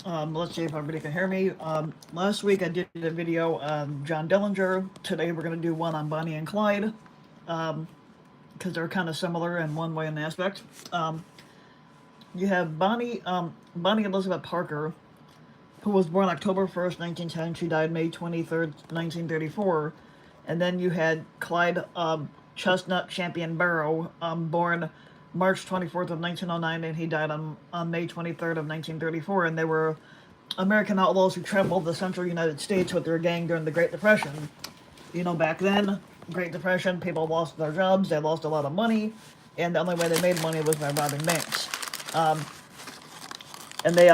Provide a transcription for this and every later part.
Let's see if everybody can hear me. Last week I did a video on John Dillinger. Today we're going to do one on Bonnie and Clyde, because they're kind of similar in one way and aspect. Um, you have Bonnie Elizabeth Parker, who was born October 1st, 1910. She died May 23rd, 1934. And then you had Clyde Chestnut Champion Barrow, born March 24th of 1909, and he died on May 23rd of 1934. And they were American outlaws who traveled the central United States with their gang during the Great Depression. You know, back then, Great Depression, people lost their jobs, they lost a lot of money, and the only way they made money was by robbing banks. Um, and they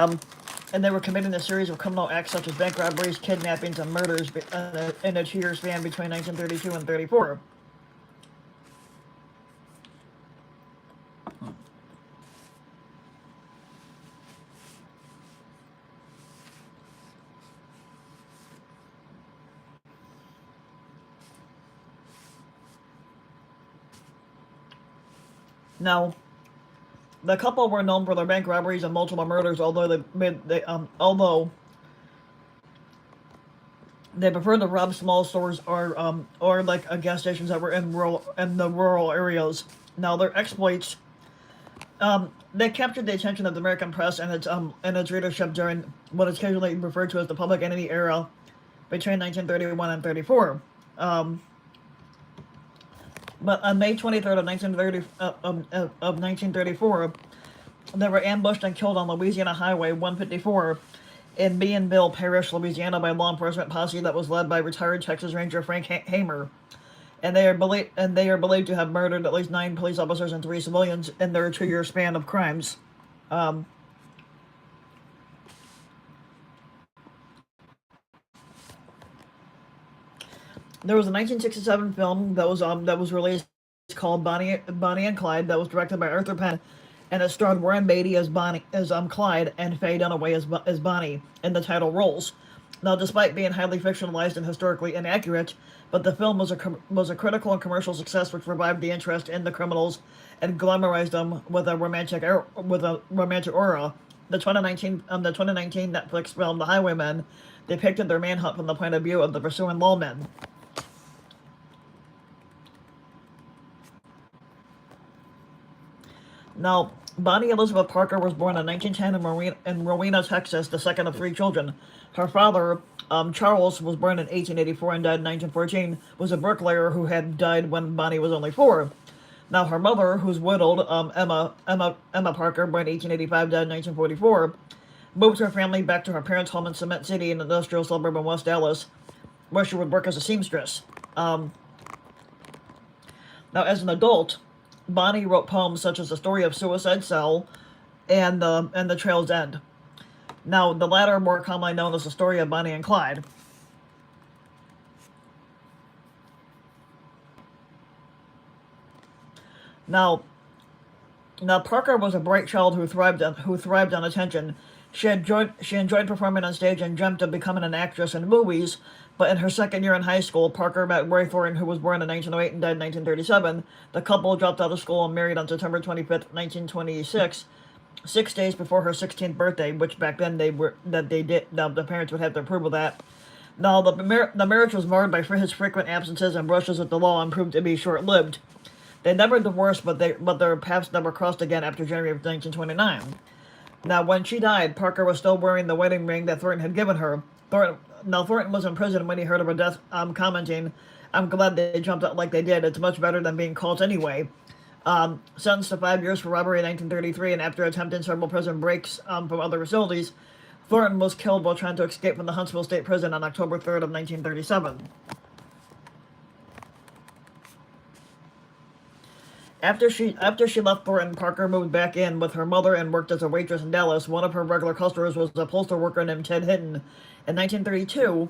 and they were committing a series of criminal acts such as bank robberies, kidnappings, and murders in a 2-year span between 1932 and 34. Now, the couple were known for their bank robberies and multiple murders, although they preferred to rob small stores or like gas stations that were in the rural areas. Now, their exploits they captured the attention of the American press and its readership during what is occasionally referred to as the Public Enemy era between 1931 and 34. Um, but on May 23rd of 1934, they were ambushed and killed on Louisiana Highway 154 in Bienville Parish, Louisiana, by law enforcement posse that was led by retired Texas Ranger Frank Hamer. And they are believed to have murdered at least 9 police officers and 3 civilians in their 2-year span of crimes. Um, there was a 1967 film that was released called Bonnie and Clyde, that was directed by Arthur Penn, and it starred Warren Beatty as Clyde, and Faye Dunaway as Bonnie in the title roles. Now, despite being highly fictionalized and historically inaccurate, but the film was a critical and commercial success, which revived the interest in the criminals and glamorized them with a romantic aura. The 2019 Netflix film The Highwaymen depicted their manhunt from the point of view of the pursuing lawmen. Now, Bonnie Elizabeth Parker was born in 1910 in Rowena, Texas, the second of 3 children. Her father, Charles, was born in 1884 and died in 1914, was a bricklayer who had died when Bonnie was only 4. Now, her mother, who's widowed, Emma Parker, born in 1885, died in 1944, moved her family back to her parents' home in Cement City, an industrial suburb in West Dallas, where she would work as a seamstress. Um, Now, as an adult, Bonnie wrote poems such as The Story of Suicide Cell and the Trail's End. Now, the latter more commonly known as the story of Bonnie and Clyde. Now, now Parker was a bright child who thrived on attention. She enjoyed performing on stage and dreamt of becoming an actress in movies. But in her second year in high school, Parker met Roy Thornton, who was born in 1908 and died in 1937. The couple dropped out of school and married on September 25th, 1926, 6 days before her 16th birthday, which back then they did. Now the parents would have to approve of that. Now the marriage was marred by his frequent absences and brushes with the law and proved to be short-lived. They never divorced, but their paths never crossed again after January of 1929. Now, when she died, Parker was still wearing the wedding ring that Thornton had given her. Thornton was in prison when he heard of her death, commenting, "I'm glad they jumped out like they did. It's much better than being caught anyway." Sentenced to 5 years for robbery in 1933, and after attempting several prison breaks from other facilities, Thornton was killed while trying to escape from the Huntsville State Prison on October 3rd of 1937. After she left Thornton, Parker moved back in with her mother and worked as a waitress in Dallas. One of her regular customers was a postal worker named Ted Hinton. In 1932,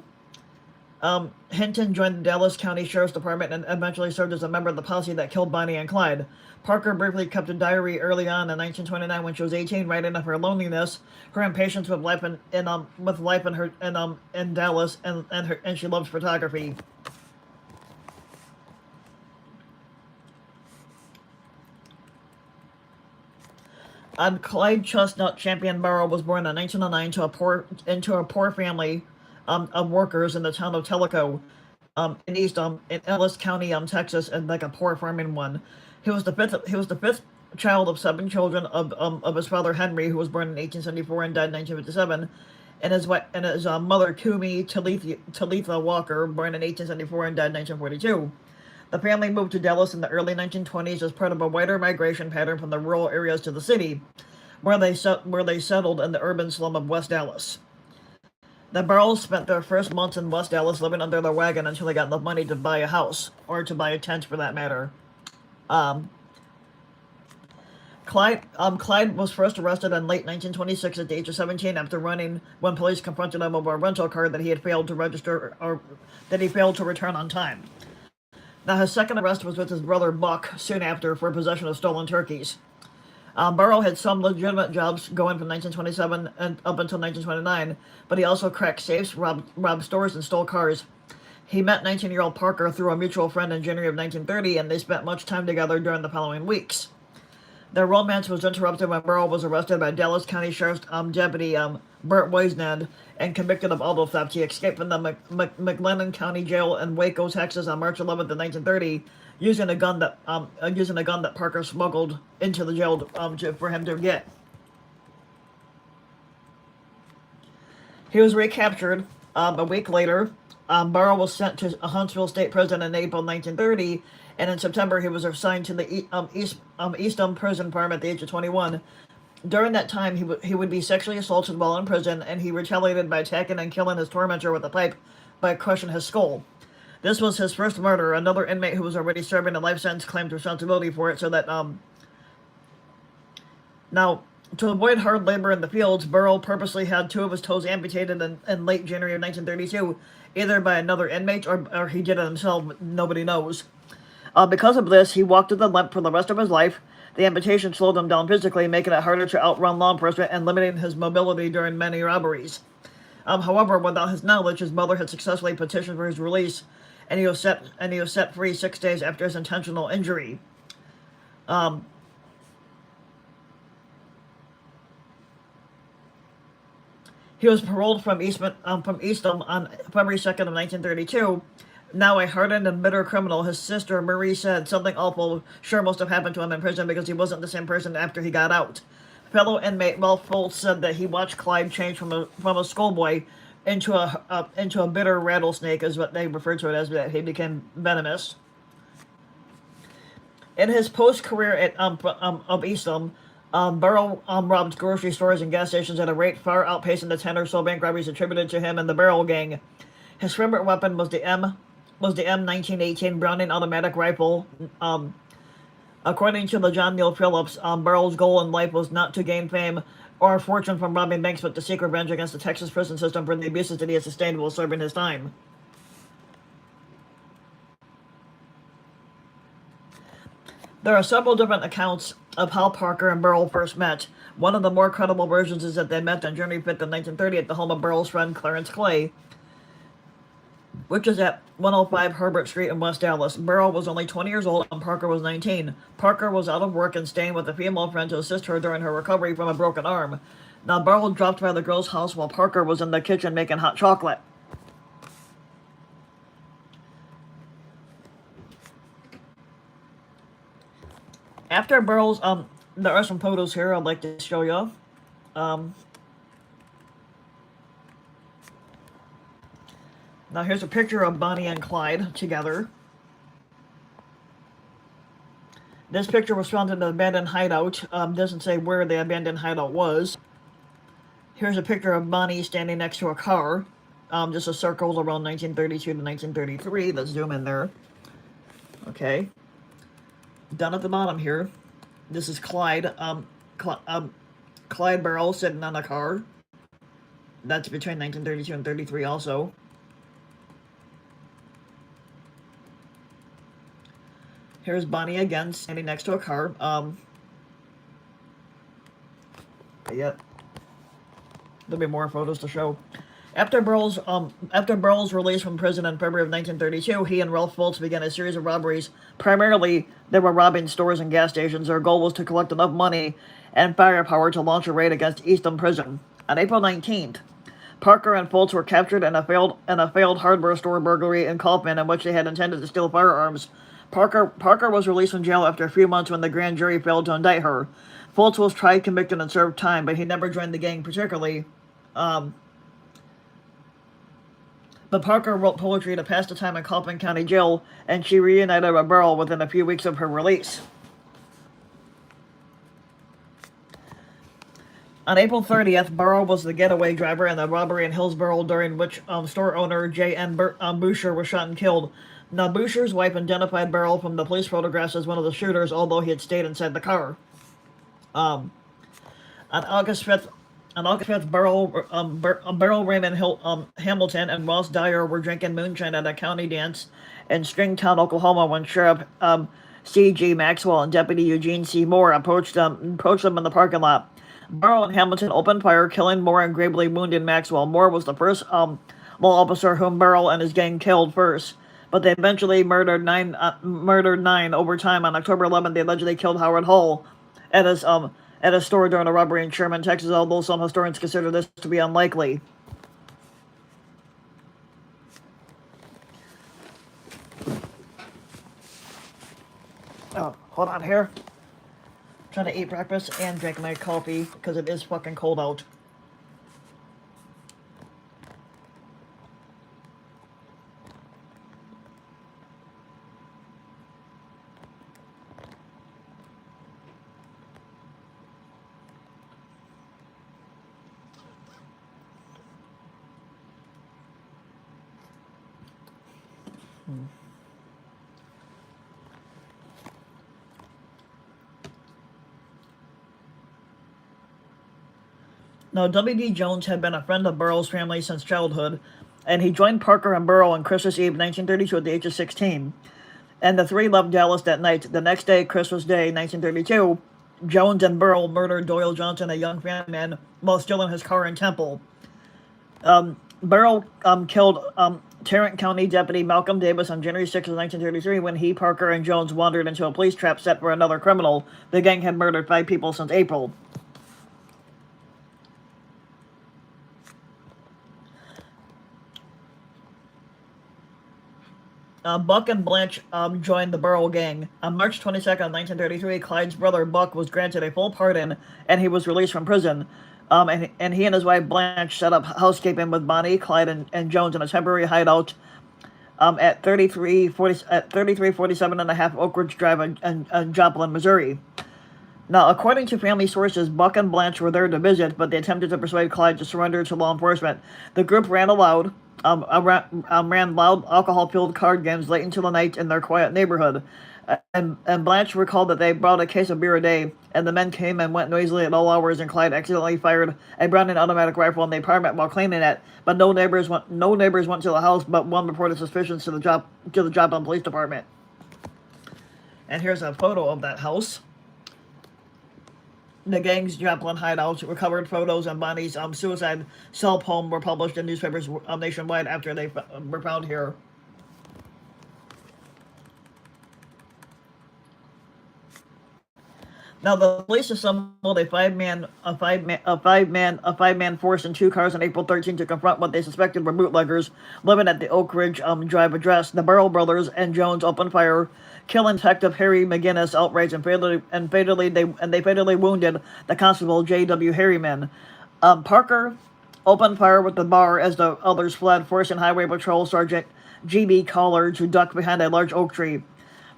Hinton joined the Dallas County Sheriff's Department and eventually served as a member of the posse that killed Bonnie and Clyde. Parker briefly kept a diary early on in 1929 when she was 18, writing of her loneliness, her impatience with life in Dallas, and she loved photography. Clyde Chestnut Champion Burrow was born in 1909 into a poor family of workers in the town of Tellico, in Ellis County, Texas, and like a poor farming one. He was the fifth child of seven children of his father Henry, who was born in 1874 and died in 1957, and his mother Kumi Talitha Walker, born in 1874 and died in 1942. The family moved to Dallas in the early 1920s as part of a wider migration pattern from the rural areas to the city, where they settled in the urban slum of West Dallas. The Burrows spent their first months in West Dallas living under their wagon until they got enough money to buy a house, or to buy a tent for that matter. Um, Clyde was first arrested in late 1926 at the age of 17 after running when police confronted him over a rental car that he had failed to register or that he failed to return on time. Now, his second arrest was with his brother Buck soon after for possession of stolen turkeys. Burrow had some legitimate jobs going from 1927 and up until 1929, but he also cracked safes, robbed stores, and stole cars. He met 19-year-old Parker through a mutual friend in January of 1930, and they spent much time together during the following weeks. Their romance was interrupted when Burrow was arrested by Dallas County Sheriff's Deputy Burt Weisnand and convicted of auto theft. He escaped from the McLennan County Jail in Waco, Texas, on March 11th of 1930, using a gun that Parker smuggled into the jail for him to get. He was recaptured a week later. Burrow was sent to Huntsville State Prison in April 1930, and in September he was assigned to the Eastham Prison Farm at the age of 21. During that time, he would be sexually assaulted while in prison, and he retaliated by attacking and killing his tormentor with a pipe by crushing his skull. This was his first murder. Another inmate who was already serving a life sentence claimed responsibility for it, so that now, to avoid hard labor in the fields, Burrow purposely had two of his toes amputated in late January of 1932, either by another inmate or he did it himself. Nobody knows. Because of this, he walked with a limp for the rest of his life. The amputation slowed him down physically, making it harder to outrun law enforcement and limiting his mobility during many robberies. However, without his knowledge, his mother had successfully petitioned for his release, and he was set free 6 days after his intentional injury. He was paroled from Eastham on February 2nd of 1932. Now a hardened and bitter criminal, his sister Marie said something awful sure must have happened to him in prison because he wasn't the same person after he got out. Fellow inmate Ralph Foltz said that he watched Clyde change from a schoolboy into a bitter rattlesnake, is what they referred to it as. That he became venomous. In his post-career at of Eastham, Burrow robbed grocery stores and gas stations at a rate far outpacing the 10 or so bank robberies attributed to him and the Burrow gang. His favorite weapon was the M1918 Browning automatic rifle. According to the John Neal Phillips, Burrow's goal in life was not to gain fame or fortune from robbing banks, but to seek revenge against the Texas prison system for the abuses that he had sustained while serving his time. There are several different accounts of how Parker and Burrow first met. One of the more credible versions is that they met on January 5th of 1930 at the home of Burrow's friend Clarence Clay, which is at 105 Herbert Street in West Dallas. Burrow was only 20 years old and Parker was 19. Parker was out of work and staying with a female friend to assist her during her recovery from a broken arm. Now, Burrow dropped by the girl's house while Parker was in the kitchen making hot chocolate. After Burrow's, there are some photos here I'd like to show you. Now here's a picture of Bonnie and Clyde together. This picture was found in an abandoned hideout. Doesn't say where the abandoned hideout was. Here's a picture of Bonnie standing next to a car. Just a circle around 1932 to 1933. Let's zoom in there. Okay. Down at the bottom here, this is Clyde. Clyde Burrow sitting on a car. That's between 1932 and 33 also. Here's Bonnie again, standing next to a car. Yep. There'll be more photos to show. After Burrell's release from prison in February of 1932, he and Ralph Foltz began a series of robberies. Primarily, they were robbing stores and gas stations. Their goal was to collect enough money and firepower to launch a raid against Eastham Prison. On April 19th, Parker and Foltz were captured in a failed hardware store burglary in Kaufman, in which they had intended to steal firearms. Parker was released from jail after a few months when the grand jury failed to indict her. Foltz was tried, convicted, and served time, but he never joined the gang particularly. Um, but Parker wrote poetry to pass the time in Kaufman County Jail, and she reunited with Burrell within a few weeks of her release. On April 30th, Burrell was the getaway driver in the robbery in Hillsborough, during which store owner J.N. Boucher was shot and killed. Now, Boucher's wife identified Burrell from the police photographs as one of the shooters, although he had stayed inside the car. Um, on August 5th, Burrell Raymond Hamilton and Ross Dyer were drinking moonshine at a county dance in Stringtown, Oklahoma, when Sheriff C.G. Maxwell and Deputy Eugene C. Moore approached them in the parking lot. Burrell and Hamilton opened fire, killing Moore and gravely wounding Maxwell. Moore was the first law officer whom Burrell and his gang killed first, but they eventually murdered nine over time. On October 11th, they allegedly killed Howard Hull at a store during a robbery in Sherman, Texas, although some historians consider this to be unlikely. Oh, hold on here. Trying to eat breakfast and drink my coffee because it is fucking cold out. Now, W.D. Jones had been a friend of Burrell's family since childhood, and he joined Parker and Burrell on Christmas Eve, 1932, at the age of 16. And the three left Dallas that night. The next day, Christmas Day, 1932, Jones and Burrell murdered Doyle Johnson, a young family man, while still in his car in Temple. Burrell killed Tarrant County Deputy Malcolm Davis on January 6, 1933, when he, Parker, and Jones wandered into a police trap set for another criminal. The gang had murdered 5 people since April. Buck and Blanche joined the Burrell gang. On March 22nd, 1933, Clyde's brother Buck was granted a full pardon, and he was released from prison. And he and his wife Blanche set up housekeeping with Bonnie, Clyde, and Jones in a temporary hideout at 3347 and a half Oak Ridge Drive in Joplin, Missouri. Now, according to family sources, Buck and Blanche were there to visit, but they attempted to persuade Clyde to surrender to law enforcement. The group ran loud alcohol-filled card games late into the night in their quiet neighborhood. And Blanche recalled that they brought a case of beer a day, and the men came and went noisily at all hours, and Clyde accidentally fired a Browning automatic rifle in the apartment while cleaning it. But no neighbors went to the house, but one reported suspicions to the Joplin Police Department. And here's a photo of that house. The gang's Joplin hideout. Recovered photos and Bonnie's suicide self-home were published in newspapers nationwide after they were found here. Now, the police assembled a five-man force in 2 cars on April 13 to confront what they suspected were bootleggers living at the Oak Ridge Drive address. The Burrell brothers and Jones opened fire, killing Detective Harry McGinnis outright, and they fatally wounded the constable J.W. Harriman. Parker opened fire with the bar as the others fled, forcing Highway Patrol Sergeant G.B. Collar to duck behind a large oak tree.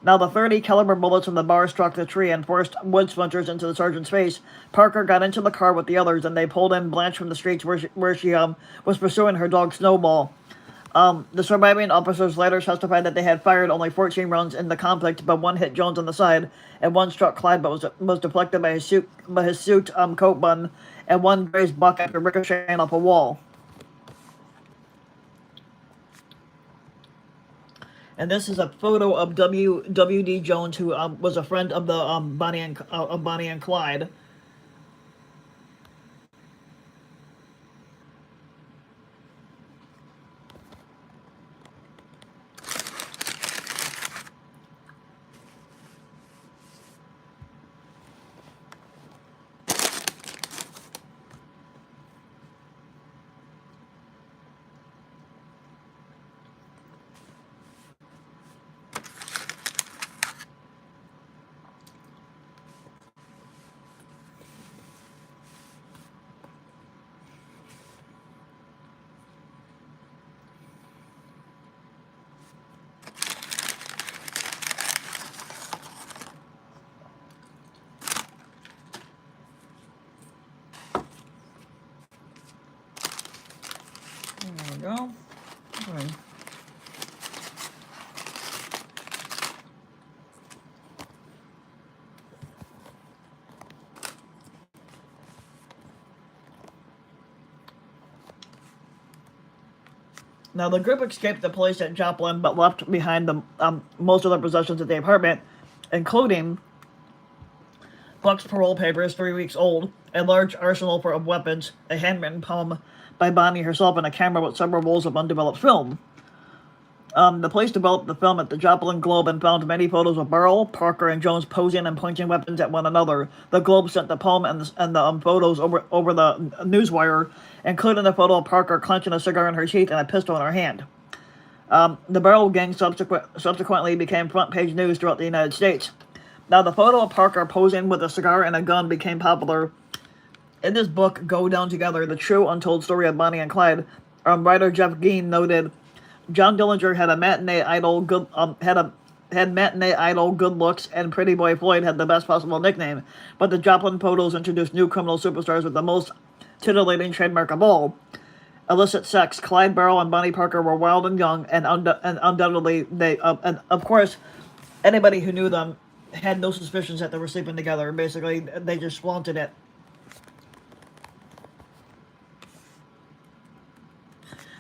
Now, the .30 caliber bullets from the bar struck the tree and forced wood splinters into the sergeant's face. Parker got into the car with the others, and they pulled in Blanche from the streets where she was pursuing her dog Snowball. The surviving officers later testified that they had fired only 14 rounds in the conflict, but one hit Jones on the side, and one struck Clyde but was deflected by his suit coat button, and one grazed Buck after ricocheting off a wall. And this is a photo of W.D. Jones, who was a friend of the Bonnie and Clyde. There we go. Okay. Now, the group escaped the police at Joplin, but left behind most of their possessions at the apartment, including Buck's parole papers, 3 weeks old, a large arsenal of weapons, a handwritten poem by Bonnie herself, and a camera with several rolls of undeveloped film. The police developed the film at the Joplin Globe and found many photos of Burrell, Parker, and Jones posing and pointing weapons at one another. The Globe sent the poem and the photos over the newswire, including the photo of Parker clenching a cigar in her teeth and a pistol in her hand. The Burrell gang subsequently became front-page news throughout the United States. Now, the photo of Parker posing with a cigar and a gun became popular. In this book, Go Down Together, The True Untold Story of Bonnie and Clyde, writer Jeff Geen noted, John Dillinger had a matinee idol, good looks, and Pretty Boy Floyd had the best possible nickname. But the Joplin photos introduced new criminal superstars with the most titillating trademark of all: illicit sex. Clyde Burrell and Bonnie Parker were wild and young, and undoubtedly they, and of course, anybody who knew them had no suspicions that they were sleeping together. Basically, they just flaunted it.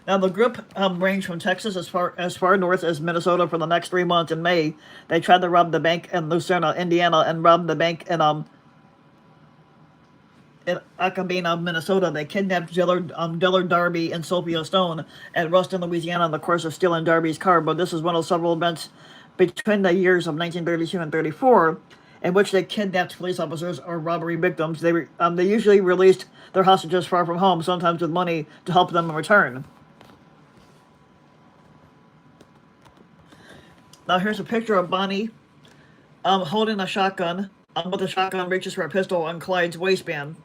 Now, the group ranged from Texas as far north as Minnesota for the next 3 months. In May, they tried to rob the bank in Lucerne, Indiana, and robbed the bank in Acabina, Minnesota. They kidnapped Dillard Darby and Sophia Stone at Ruston, Louisiana, in the course of stealing Darby's car. But this is one of several events between the years of 1932 and 34 in which they kidnapped police officers or robbery victims. They usually released their hostages far from home, sometimes with money to help them in return. Now, here's a picture of Bonnie holding a shotgun, but the shotgun reaches for a pistol on Clyde's waistband.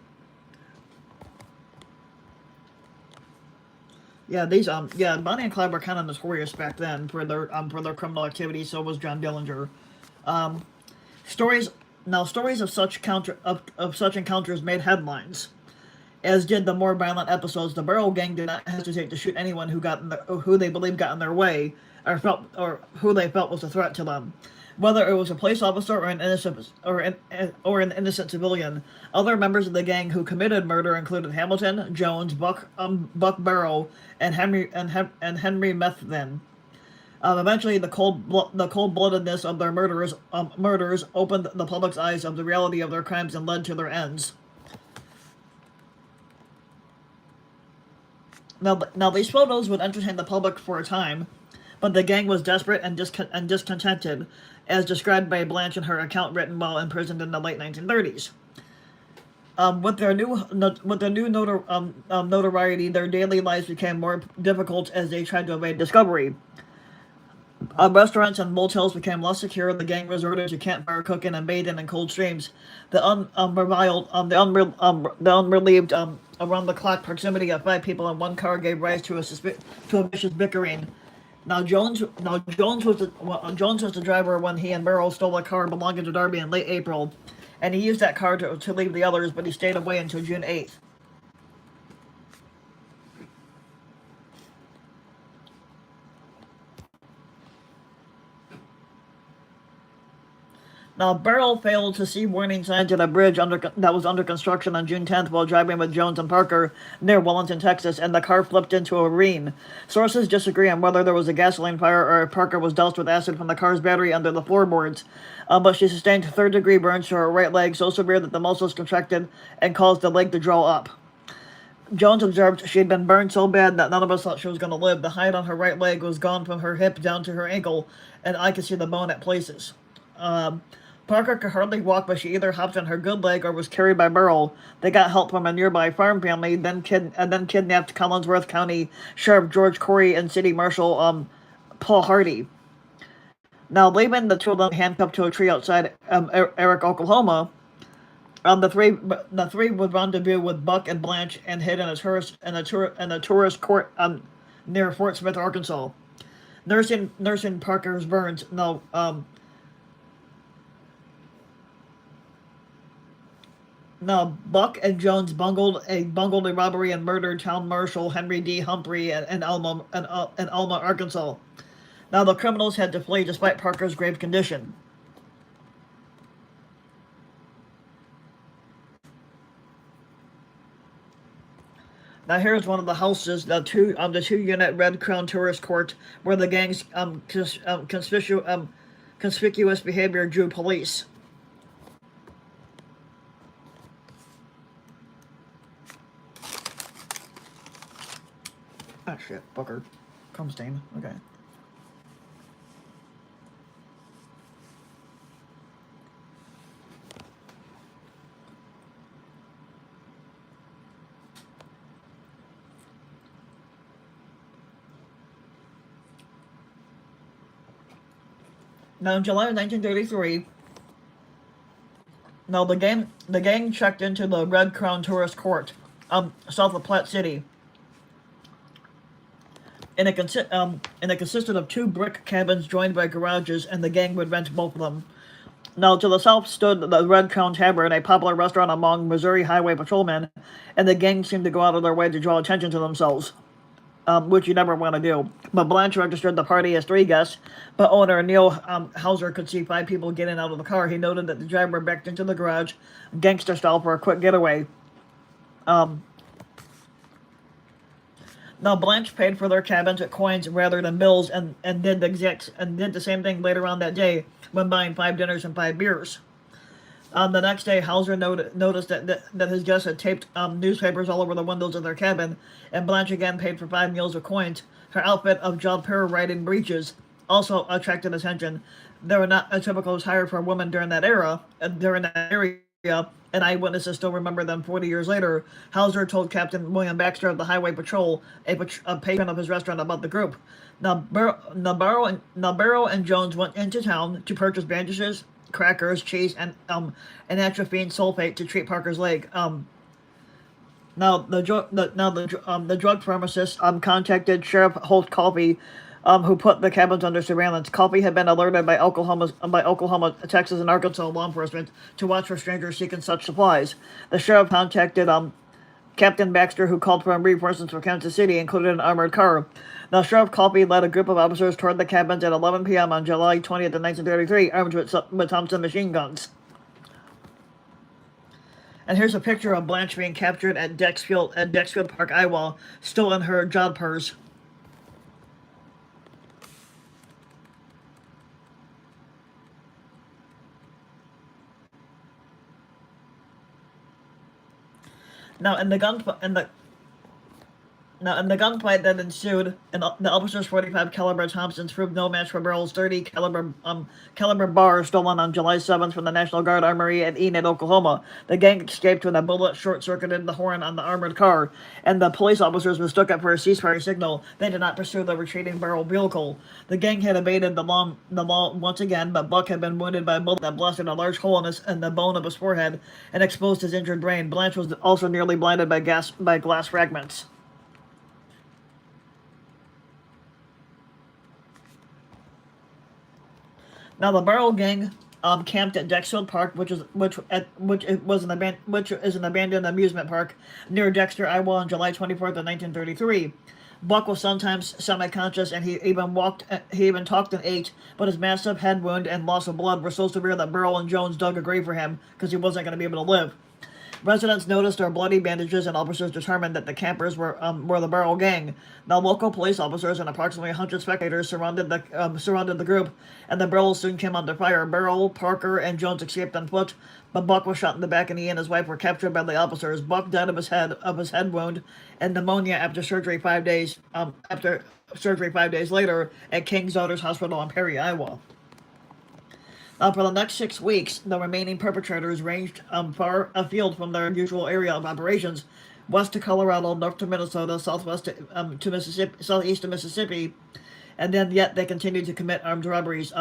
Yeah, Bonnie and Clyde were kind of notorious back then for their criminal activity. So was John Dillinger. Stories of such encounters made headlines, as did the more violent episodes. The Burrell gang did not hesitate to shoot anyone who they believed got in their way, or who they felt was a threat to them, whether it was a police officer or an innocent civilian. Other members of the gang who committed murder included Hamilton, Jones, Buck Burrell, and Henry Methvin. Eventually, the cold-bloodedness of their murders opened the public's eyes of the reality of their crimes and led to their ends. Now these photos would entertain the public for a time, but the gang was desperate and discontented, as described by Blanche in her account written while imprisoned in the late 1930s. With their new notoriety, their daily lives became more difficult as they tried to evade discovery. Restaurants and motels became less secure. The gang resorted to campfire cooking and bathing in cold streams. The unrelieved, around-the-clock proximity of 5 people in one car gave rise to a vicious bickering. Jones was the driver when he and Burrell stole a car belonging to Darby in late April, and he used that car to leave the others, but he stayed away until June 8th. Now, Burrell failed to see warning signs at a bridge that was under construction on June 10th while driving with Jones and Parker near Wellington, Texas, and the car flipped into a ravine. Sources disagree on whether there was a gasoline fire or if Parker was doused with acid from the car's battery under the floorboards, but she sustained third-degree burns to her right leg, so severe that the muscles contracted and caused the leg to draw up. Jones observed she had been burned so bad that none of us thought she was going to live. The hide on her right leg was gone from her hip down to her ankle, and I could see the bone at places. Parker could hardly walk, but she either hopped on her good leg or was carried by Burrell. They got help from a nearby farm family, then kidnapped Collinsworth County Sheriff George Corey and City Marshal Paul Hardy. Now, leaving the two of them handcuffed to a tree outside Eric, Oklahoma, the three would rendezvous with Buck and Blanche and hid in a tourist court near Fort Smith, Arkansas. Nursing Parker's burns. Now, Buck and Jones bungled a robbery and murdered Town Marshal Henry D. Humphrey in Alma, Arkansas. Now, the criminals had to flee despite Parker's grave condition. Now, here's one of the houses, the two-unit Red Crown Tourist Court, where the gang's conspicuous behavior drew police. Ah, shit, Booker. Crumstein. Okay. Now, in July of 1933, the gang checked into the Red Crown Tourist Court, south of Platte City, and it consisted of two brick cabins joined by garages, and the gang would rent both of them. Now, to the south stood the Red Crown Tavern, a popular restaurant among Missouri highway patrolmen, and the gang seemed to go out of their way to draw attention to themselves, which you never want to do. But Blanche registered the party as 3 guests, but owner Neil Hauser could see 5 people getting out of the car. He noted that the driver backed into the garage, gangster style, for a quick getaway. Now, Blanche paid for their cabins at coins rather than bills, and did the same thing later on that day when buying 5 dinners and 5 beers. The next day, Hauser noticed that his guests had taped newspapers all over the windows of their cabin, and Blanche again paid for 5 meals of coins. Her outfit of Jodhpur riding breeches also attracted attention. They were not a typical attire for a woman during that area. And eyewitnesses still remember them 40 years later. Hauser told Captain William Baxter of the Highway Patrol, a patron of his restaurant, about the group. Now, Barrow and Jones went into town to purchase bandages, crackers, cheese, and atropine sulfate to treat Parker's leg. Now the drug pharmacist contacted Sheriff Holt Coffey, who put the cabins under surveillance. Coffey had been alerted by Oklahoma, Texas, and Arkansas law enforcement to watch for strangers seeking such supplies. The sheriff contacted Captain Baxter, who called for reinforcements from Kansas City, including an armored car. Now, Sheriff Coffey led a group of officers toward the cabins at 11 p.m. on July 20th, 1933, armed with Thompson machine guns. And here's a picture of Blanche being captured at Dexfield Park, Iowa, still in her jodhpurs. Now, in the gunfight that ensued, and the officer's 45 caliber Thompsons proved no match for Burrell's 30 caliber bar stolen on July 7th from the National Guard Armory at Enid, Oklahoma. The gang escaped when a bullet short-circuited the horn on the armored car, and the police officers mistook it for a ceasefire signal. They did not pursue the retreating Burrell vehicle. The gang had evaded the law once again, but Buck had been wounded by a bullet that blasted a large hole in the bone of his forehead and exposed his injured brain. Blanche was also nearly blinded by glass fragments. Now, the Burrell gang camped at Dexfield Park, which is an abandoned amusement park near Dexter, Iowa, on July 24th of 1933. Buck was sometimes semi-conscious, and he even talked and ate, but his massive head wound and loss of blood were so severe that Burrell and Jones dug a grave for him because he wasn't going to be able to live. Residents noticed their bloody bandages, and officers determined that the campers were the Burrell gang. Now, local police officers and approximately 100 spectators surrounded the group, and the Burrells soon came under fire. Burrell, Parker, and Jones escaped on foot, but Buck was shot in the back, and he and his wife were captured by the officers. Buck died of his head wound and pneumonia after surgery 5 days later at King's Daughters Hospital in Perry, Iowa. For the next 6 weeks, the remaining perpetrators ranged far afield from their usual area of operations, west to Colorado, north to Minnesota, southwest to Mississippi, southeast to Mississippi, and then yet they continued to commit armed robberies.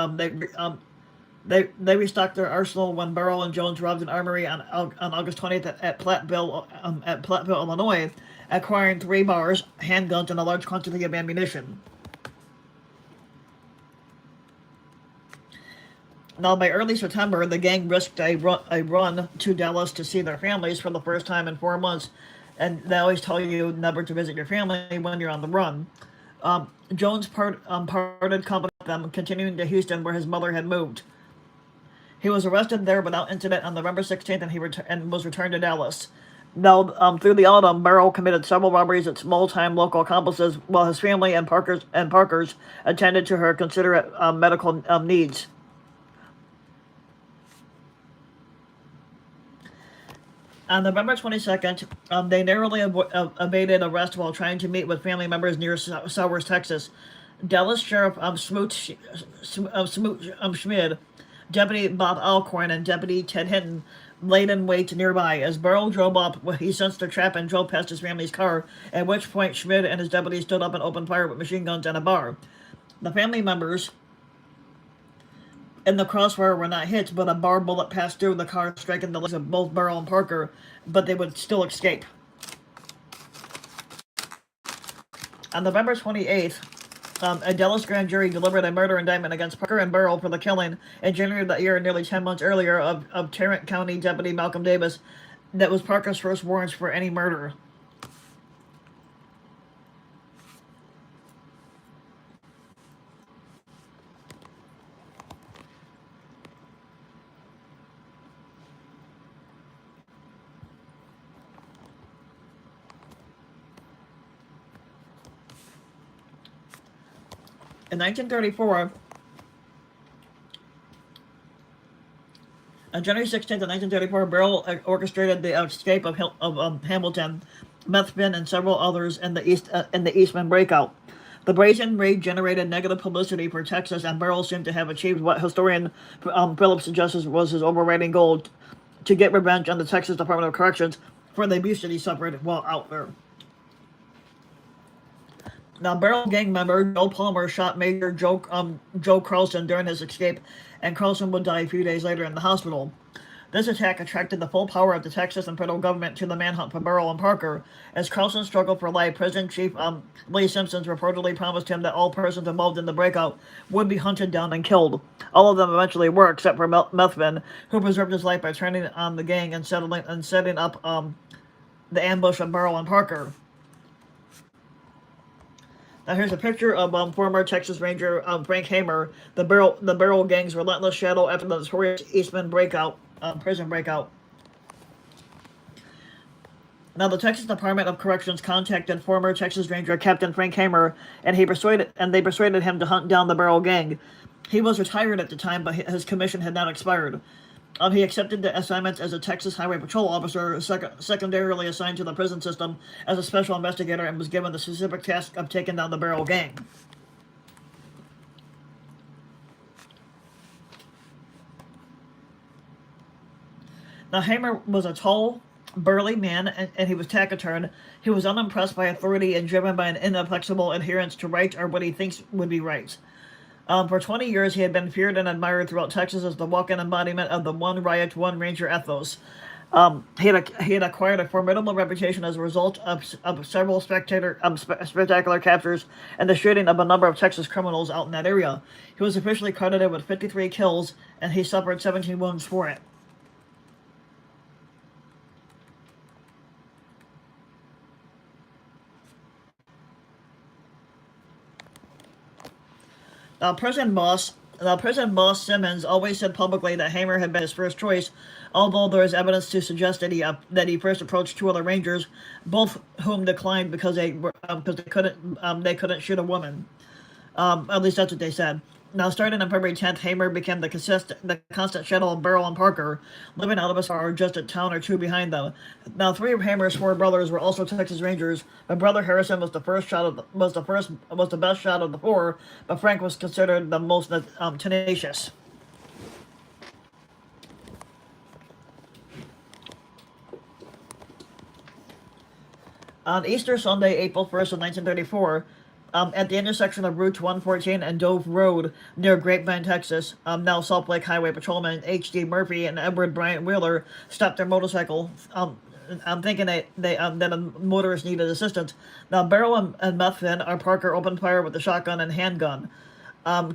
They restocked their arsenal when Burrell and Jones robbed an armory on August 20th at Platteville, Illinois, acquiring 3 bars, handguns, and a large quantity of ammunition. Now, by early September, the gang risked a run to Dallas to see their families for the first time in 4 months, and they always tell you never to visit your family when you're on the run. Jones parted company with them, continuing to Houston, where his mother had moved. He was arrested there without incident on November 16th, and was returned to Dallas. Now, through the autumn, Merrill committed several robberies at small-time local accomplices, while his family and Parker's attended to her considerate medical needs. On November 22nd, they narrowly evaded arrest while trying to meet with family members near Sowers, Texas. Dallas Sheriff Schmid, Deputy Bob Alcorn, and Deputy Ted Hinton laid in wait nearby. As Burrow drove up, he sensed the trap and drove past his family's car, at which point Schmid and his deputies stood up and opened fire with machine guns and a bar. The family members in the crossfire were not hit, but a bar bullet passed through the car, striking the legs of both Burrow and Parker, but they would still escape. On November 28th, a Dallas grand jury delivered a murder indictment against Parker and Burrow for the killing in January of that year, nearly 10 months earlier, of Tarrant County Deputy Malcolm Davis. That was Parker's first warrants for any murder. In 1934, on January 16th, 1934, Burrow orchestrated the escape of Hamilton, Methvin, and several others in the Eastman breakout. The brazen raid generated negative publicity for Texas, and Burrow seemed to have achieved what historian Phillips suggests was his overriding goal: to get revenge on the Texas Department of Corrections for the abuse that he suffered while out there. Now, Burrow gang member Joe Palmer shot Major Joe Carlson during his escape, and Carlson would die a few days later in the hospital. This attack attracted the full power of the Texas and federal government to the manhunt for Burrow and Parker. As Carlson struggled for life, Prison Chief Lee Simpson reportedly promised him that all persons involved in the breakout would be hunted down and killed. All of them eventually were, except for Methvin, who preserved his life by turning on the gang and setting up the ambush of Burrow and Parker. Now here's a picture of former Texas Ranger Frank Hamer, the Burrow gang's relentless shadow after the notorious Eastman prison breakout. Now the Texas Department of Corrections contacted former Texas Ranger Captain Frank Hamer, and they persuaded him to hunt down the Burrow gang. He was retired at the time, but his commission had not expired. He accepted the assignments as a Texas Highway Patrol officer, secondarily assigned to the prison system as a special investigator, and was given the specific task of taking down the Burrow gang. Now, Hamer was a tall, burly man, and he was taciturn. He was unimpressed by authority and driven by an inflexible adherence to right, or what he thinks would be right. For 20 years, he had been feared and admired throughout Texas as the walk-in embodiment of the one riot, one ranger ethos. He had acquired a formidable reputation as a result of several spectacular captures and the shooting of a number of Texas criminals out in that area. He was officially credited with 53 kills, and he suffered 17 wounds for it. Prison boss Simmons always said publicly that Hamer had been his first choice, although there is evidence to suggest that he first approached two other rangers, both whom declined because they couldn't shoot a woman. At least that's what they said. Now, starting on February 10th, Hamer became the constant shadow of Burrow and Parker, living out of his car just a town or two behind them. Now, three of Hamer's four brothers were also Texas Rangers. But brother Harrison was the best shot of the four, but Frank was considered the most tenacious. On Easter Sunday, April 1st of 1934, at the intersection of Route 114 and Dove Road near Grapevine, Texas, now Salt Lake Highway Patrolman H.D. Murphy and Edward Bryant Wheeler stopped their motorcycle. I'm thinking that a motorist needed assistance. Now, Burrow and Methvin or Parker opened fire with a shotgun and handgun.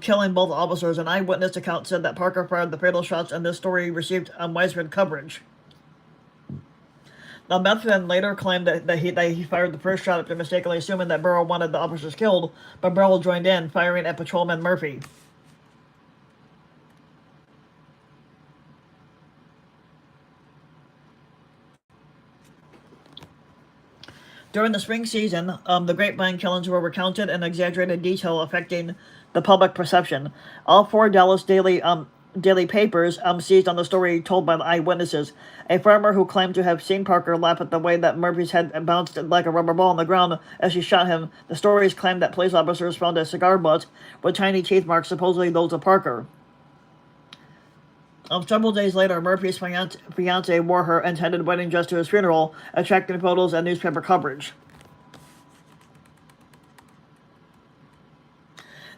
killing both officers. An eyewitness account said that Parker fired the fatal shots, and this story received widespread coverage. Now, Methvin later claimed that he fired the first shot after mistakenly assuming that Burrow wanted the officers killed, but Burrow joined in, firing at patrolman Murphy. During the spring season, the grapevine killings were recounted in exaggerated detail, affecting the public perception. All four Dallas daily papers seized on the story told by the eyewitnesses. A farmer who claimed to have seen Parker laugh at the way that Murphy's head bounced like a rubber ball on the ground as she shot him. The stories claimed that police officers found a cigar butt with tiny teeth marks, supposedly those of Parker. Several days later, Murphy's fiance wore her intended wedding dress to his funeral, attracting photos and newspaper coverage.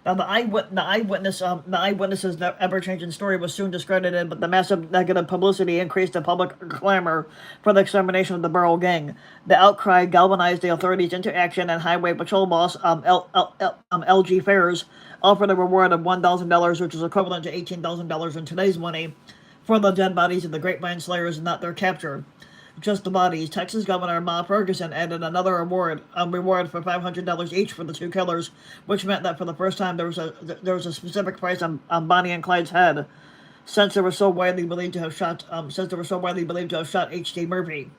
Now, the eyewitness's ever-changing story was soon discredited, but the massive negative publicity increased the public clamor for the extermination of the Burrow gang. The outcry galvanized the authorities into action, and Highway Patrol boss L.G. Ferris offered a reward of $1,000, which is equivalent to $18,000 in today's money, for the dead bodies of the Grapevine Slayers and not their capture. Just the bodies. Texas Governor Ma Ferguson added another reward for $500 each for the two killers, which meant that for the first time there was a specific price on Bonnie and Clyde's head, since they were so widely believed to have shot H.D. Murphy.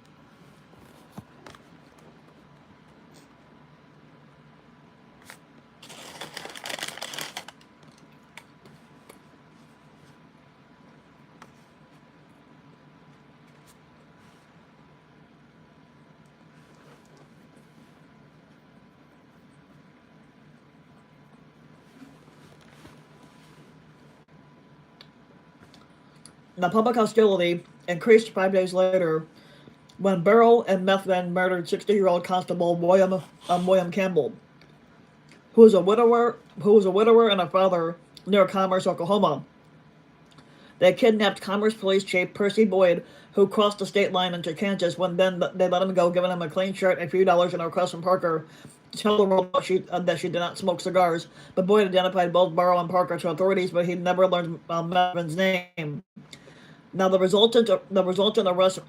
The public hostility increased 5 days later when Burrow and Methvin murdered 60-year-old Constable William Campbell, who was a widower and a father near Commerce, Oklahoma. They kidnapped Commerce Police Chief Percy Boyd, who crossed the state line into Kansas. When then they let him go, giving him a clean shirt, a few dollars, and a request from Parker to tell the world that she did not smoke cigars. But Boyd identified both Burrow and Parker to authorities, but he never learned Methvin's name. Now, the resultant arrest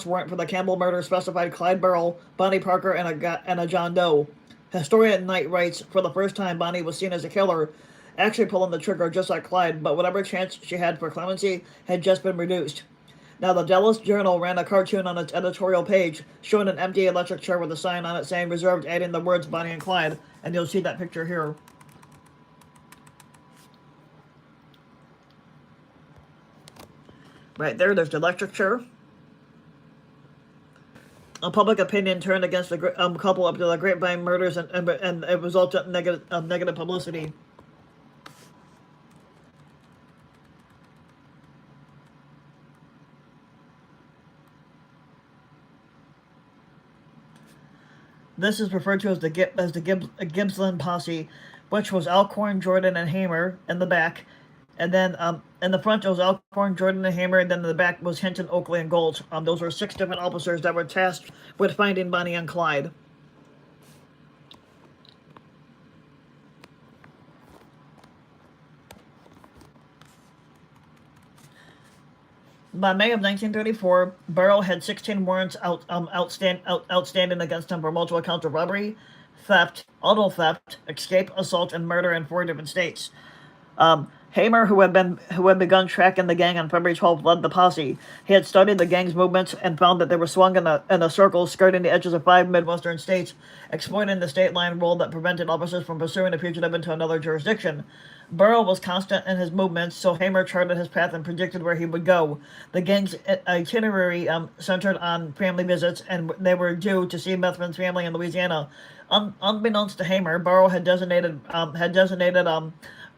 warrant for the Campbell murder specified Clyde Burrow, Bonnie Parker, and a John Doe. Historian Knight writes, for the first time, Bonnie was seen as a killer, actually pulling the trigger just like Clyde, but whatever chance she had for clemency had just been reduced. Now, the Dallas Journal ran a cartoon on its editorial page showing an empty electric chair with a sign on it saying reserved, adding the words Bonnie and Clyde, and you'll see that picture here. Right there's the electric chair. Public opinion turned against the couple after the Grapevine murders, and it resulted in negative publicity. This is referred to as the Gibbsland Posse, which was Alcorn, Jordan, and Hamer in the back. And then in the front, it was Alcorn, Jordan, and Hamer, and then in the back was Hinton, Oakley, and Gold. Those were 6 different officers that were tasked with finding Bonnie and Clyde. By May of 1934, Burrow had 16 warrants outstanding against him for multiple counts of robbery, theft, auto theft, escape, assault, and murder in 4 different states. Hamer, who had begun tracking the gang on February 12th, led the posse. He had studied the gang's movements and found that they were swung in a circle skirting the edges of 5 Midwestern states, exploiting the state line rule that prevented officers from pursuing a fugitive into another jurisdiction. Burrow was constant in his movements, so Hamer charted his path and predicted where he would go. The gang's itinerary centered on family visits, and they were due to see Methvin's family in Louisiana. Unbeknownst to Hamer, Burrow had designated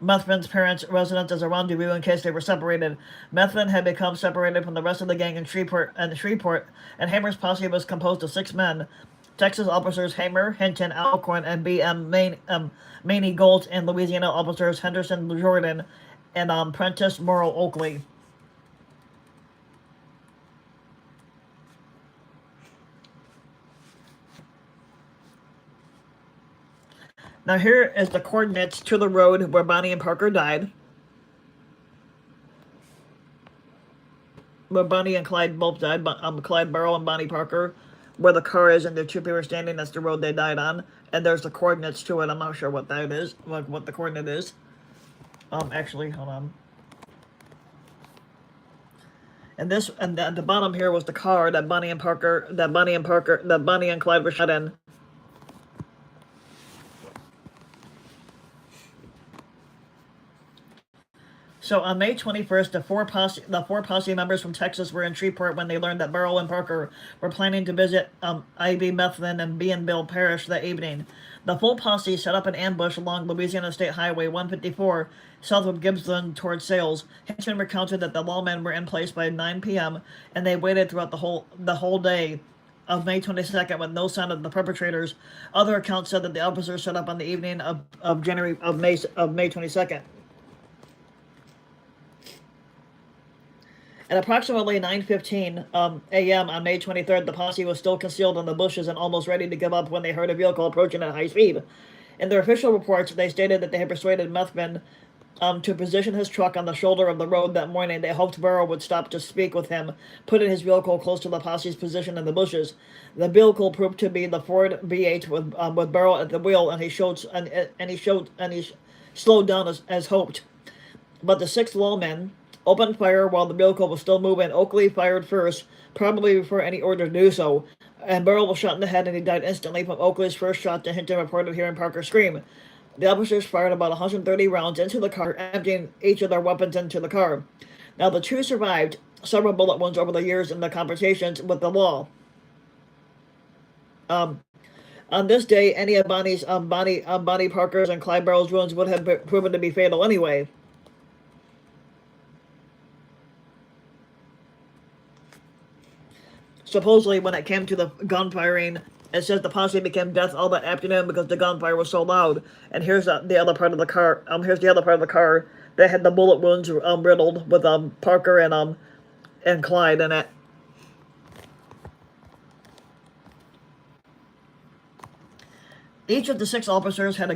Methvin's parents' residence as a rendezvous in case they were separated. Methvin had become separated from the rest of the gang in Shreveport, and Hamer's posse was composed of 6 men. Texas officers Hamer, Hinton, Alcorn, and B.M. Maney Gold, and Louisiana officers Henderson Jordan and Prentice Morrow Oakley. Now here is the coordinates to the road where Bonnie and Parker died. Where Bonnie and Clyde both died, Clyde Burrow and Bonnie Parker. Where the car is and the two people standing, that's the road they died on. And there's the coordinates to it. I'm not sure what that is, like what the coordinate is. Actually, hold on. And this, and at the bottom here was the car that Bonnie and Clyde were shot in. So on May 21st, the four posse members from Texas were in Shreveport when they learned that Burrow and Parker were planning to visit Ivy Methvin and B and Bill Parrish that evening. The full posse set up an ambush along Louisiana State Highway 154 south of Gibbsland towards Sales. Henchmen recounted that the lawmen were in place by 9 p.m. and they waited throughout the whole day of May 22nd with no sign of the perpetrators. Other accounts said that the officers set up on the evening of May 22nd. At approximately 9:15 a.m. on May 23rd, the posse was still concealed in the bushes and almost ready to give up when they heard a vehicle approaching at high speed. In their official reports, they stated that they had persuaded Methvin to position his truck on the shoulder of the road that morning. They hoped Burrow would stop to speak with him, putting his vehicle close to the posse's position in the bushes. The vehicle proved to be the Ford V8 with Burrow at the wheel, and he slowed down as hoped. But the 6 lawmen opened fire while the vehicle was still moving. Oakley fired first, probably before any order to do so, and Burrow was shot in the head and he died instantly from Oakley's first shot. To Hinton reported hearing Parker scream. The officers fired about 130 rounds into the car, emptying each of their weapons into the car. Now the 2 survived several bullet wounds over the years in the confrontations with the law. On this day, any of Bonnie Parker's and Clyde Burrow's wounds would have proven to be fatal anyway. Supposedly, when it came to the gunfiring, it says the posse became death all that afternoon because the gunfire was so loud. And here's the other part of the car. Here's the other part of the car that had the bullet wounds riddled with Parker and Clyde in it. Each of the 6 officers had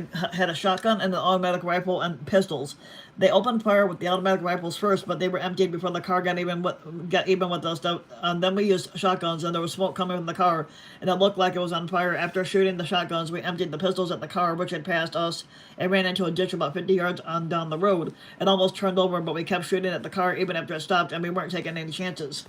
a shotgun and an automatic rifle and pistols. They opened fire with the automatic rifles first, but they were emptied before the car got even with us. Then we used shotguns, and there was smoke coming from the car, and it looked like it was on fire. After shooting the shotguns, we emptied the pistols at the car, which had passed us, and ran into a ditch about 50 yards on down the road. It almost turned over, but we kept shooting at the car even after it stopped, and we weren't taking any chances.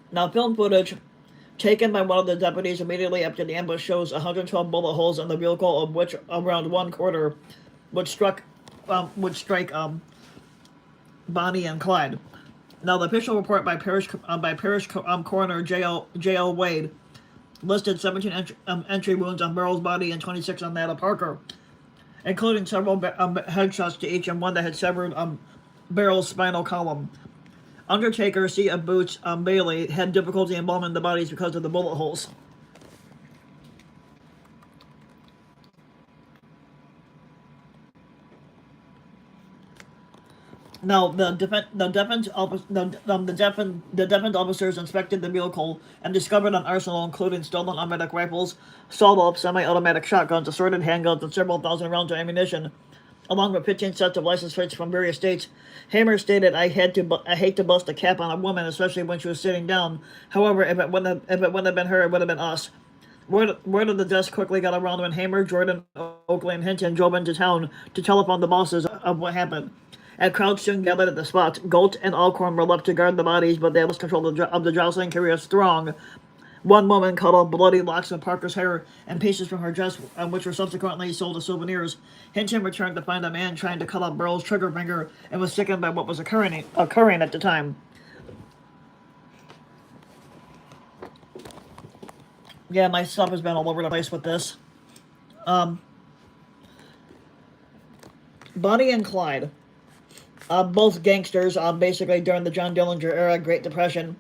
Now, film footage taken by one of the deputies immediately after the ambush shows 112 bullet holes in the vehicle, of which around 1/4 would strike Bonnie and Clyde. Now, the official report by Parish Coroner J.O. Wade listed 17 entry wounds on Burrow's body and 26 on that of Parker, including several headshots to each and one that had severed Burrow's spinal column. Undertaker C. of Boots Bailey had difficulty embalming the bodies because of the bullet holes. Now, the defense officers inspected the vehicle and discovered an arsenal including stolen automatic rifles, sawed-off semi-automatic shotguns, assorted handguns, and several thousand rounds of ammunition, along with 15 sets of license plates from various states. Hamer stated, I hate to bust a cap on a woman, especially when she was sitting down. However, if it wouldn't have been her, it would have been us. Word of the deaths quickly got around when Hamer, Jordan, Oakley, and Hinton drove into town to telephone the bosses of what happened. A crowd soon gathered at the spot. Galt and Alcorn were left to guard the bodies, but they lost control of the jostling curious throng. One woman cut off bloody locks of Parker's hair and pieces from her dress, which were subsequently sold as souvenirs. Hinton returned to find a man trying to cut off Burrow's trigger finger and was sickened by what was occurring at the time. Yeah, my stuff has been all over the place with this. Bonnie and Clyde. both gangsters, basically during the John Dillinger era, Great Depression.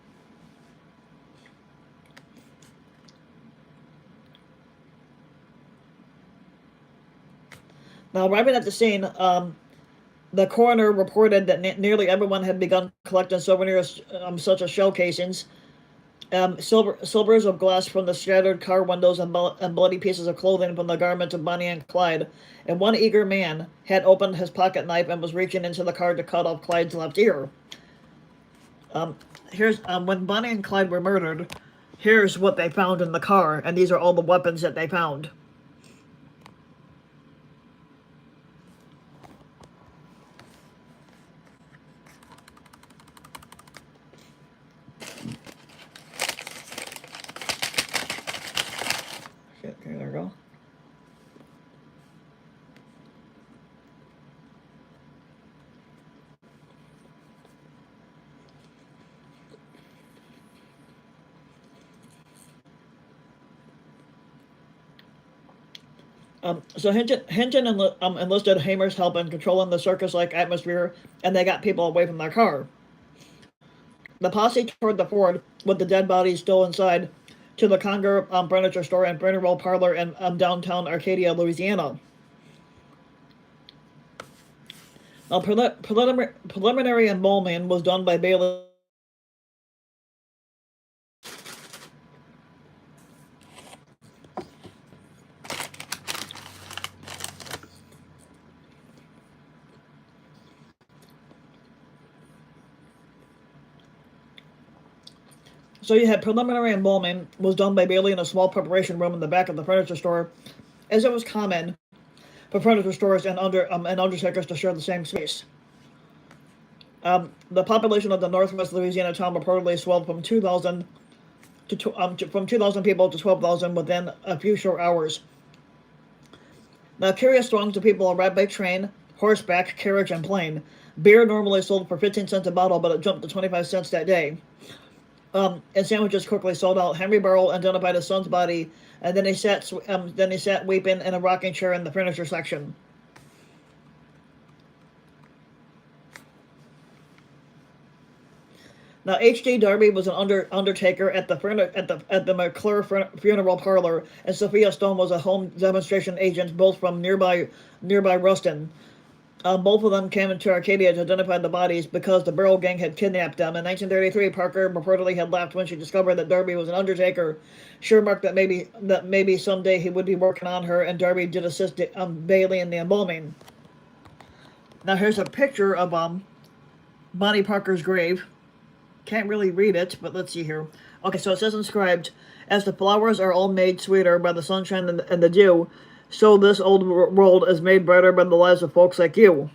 Now, arriving at the scene, the coroner reported that nearly everyone had begun collecting souvenirs, such as shell casings, silvers of glass from the shattered car windows, and bloody pieces of clothing from the garments of Bonnie and Clyde. And one eager man had opened his pocket knife and was reaching into the car to cut off Clyde's left ear. Here's when Bonnie and Clyde were murdered. Here's what they found in the car, and these are all the weapons that they found. Okay, there we go. So Hinton enlisted Hamer's help in controlling the circus-like atmosphere, and they got people away from their car. The posse toured the Ford, with the dead bodies still inside, to the Conger furniture store and funeral parlor in downtown Arcadia, Louisiana. Now, preliminary embalming was done by Bailey. So you had preliminary embalming was done by Bailey in a small preparation room in the back of the furniture store, as it was common for furniture stores and undertakers to share the same space. The population of the Northwest Louisiana town reportedly swelled from 2,000 from 2,000 people to 12,000 within a few short hours. Now, curious throngs of people arrived by train, horseback, carriage, and plane. Beer normally sold for 15 cents a bottle, but it jumped to 25 cents that day. And sandwiches quickly sold out. Henry Burrell identified his son's body, and then he sat weeping in a rocking chair in the furniture section. Now, H.D. Darby was an undertaker at the McClure funeral parlor, and Sophia Stone was a home demonstration agent, both from nearby Ruston. Both of them came into Arcadia to identify the bodies because the Burrell gang had kidnapped them. In 1933, Parker reportedly had laughed when she discovered that Darby was an undertaker. She remarked that maybe someday he would be working on her, and Darby did assist Bailey in the embalming. Now here's a picture of Bonnie Parker's grave. Can't really read it, but let's see here. Okay, so it says inscribed, "As the flowers are all made sweeter by the sunshine and the dew, so this old world is made brighter by the lives of folks like you."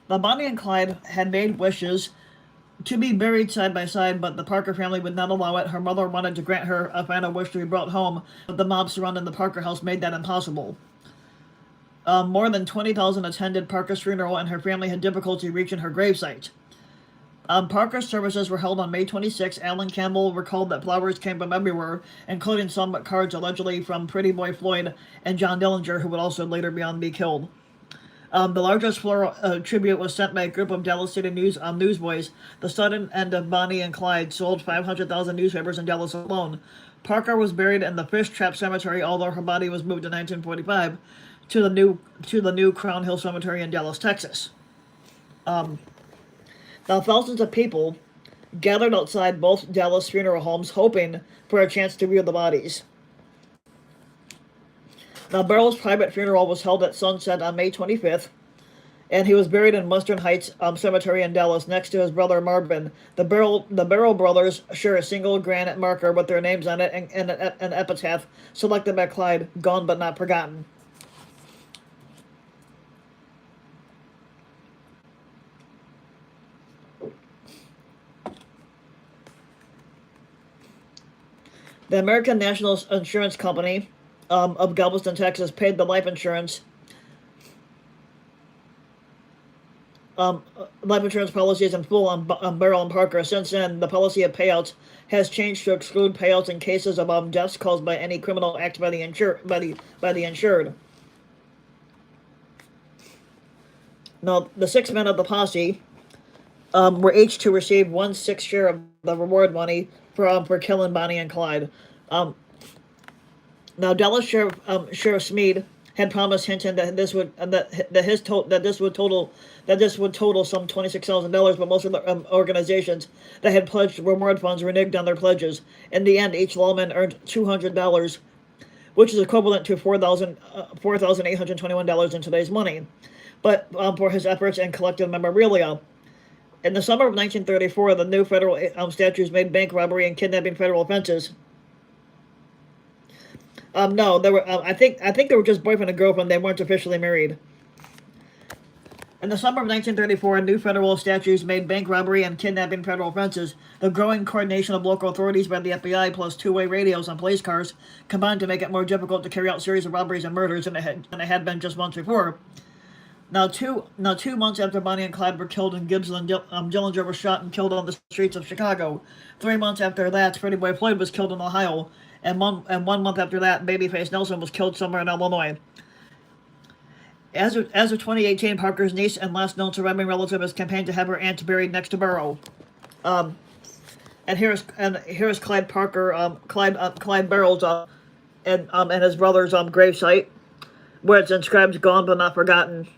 Now, Bonnie and Clyde had made wishes to be buried side by side, but the Parker family would not allow it. Her mother wanted to grant her a final wish to be brought home, but the mob surrounding the Parker house made that impossible. More than 20,000 attended Parker's funeral, and her family had difficulty reaching her gravesite. Parker's services were held on May 26. Alan Campbell recalled that flowers came from everywhere, including some cards allegedly from Pretty Boy Floyd and John Dillinger, who would also later be killed. The largest floral tribute was sent by a group of Dallas City newsboys. The sudden end of Bonnie and Clyde sold 500,000 newspapers in Dallas alone. Parker was buried in the Fish Trap Cemetery, although her body was moved in 1945 to the new Crown Hill Cemetery in Dallas, Texas. Now, thousands of people gathered outside both Dallas funeral homes, hoping for a chance to view the bodies. Now, Burrell's private funeral was held at sunset on May 25th, and he was buried in Western Heights Cemetery in Dallas next to his brother Marvin. The Burrell brothers share a single granite marker with their names on it and an epitaph selected by Clyde, "Gone but not forgotten." The American National Insurance Company of Galveston, Texas, paid the life insurance life insurance policies in full on Beryl and Parker. Since then, the policy of payouts has changed to exclude payouts in cases of deaths caused by any criminal act by the insured. Now, the 6 men of the posse were each to receive 1/6 share of the reward money for killing Bonnie and Clyde. Um, Now, Dallas Sheriff Smead had promised Hinton that this would total some $26,000, but most of the organizations that had pledged reward funds reneged on their pledges. In the end, each lawman earned $200, which is equivalent to $4,821 in today's money, but for his efforts and collective memorabilia. In the summer of 1934, the new federal statutes made bank robbery and kidnapping federal offenses. No, they were. I think they were just boyfriend and girlfriend. They weren't officially married. In the summer of 1934, new federal statutes made bank robbery and kidnapping federal offenses. The growing coordination of local authorities by the FBI, plus two-way radios on police cars, combined to make it more difficult to carry out series of robberies and murders than it had been just months before. Now, 2 months after Bonnie and Clyde were killed in Gibson, Dillinger was shot and killed on the streets of Chicago. 3 months after that, Freddie Boy Floyd was killed in Ohio. And 1 month after that, Babyface Nelson was killed somewhere in Illinois. As of 2018, Parker's niece and last known surviving relative has campaigned to have her aunt buried next to Burrow. And here's Clyde Parker, Clyde Burrow's and his brother's gravesite, where it's inscribed "Gone but not forgotten."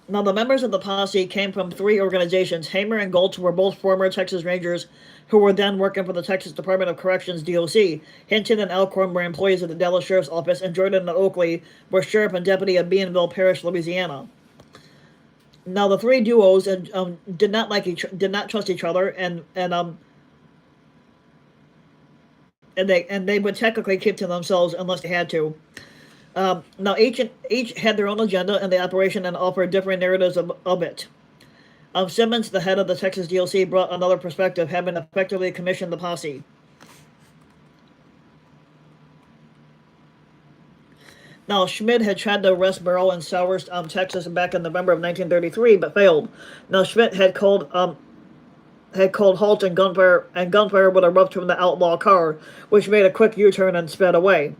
Now, the members of the posse came from three organizations. Hamer and Gulch were both former Texas Rangers who were then working for the Texas Department of Corrections, DOC. Hinton and Alcorn were employees of the Dallas Sheriff's Office, and Jordan and Oakley were sheriff and deputy of Bienville Parish, Louisiana. Now, the three duos did not trust each other, and they would technically keep to themselves unless they had to. Now, each had their own agenda in the operation and offered different narratives of it. Simmons, the head of the Texas DOC, brought another perspective, having effectively commissioned the posse. Now, Schmidt had tried to arrest Burrow in Sowers, Texas, back in November of 1933, but failed. Now, Schmidt had called halt and gunfire would erupt from the outlaw car, which made a quick U-turn and sped away.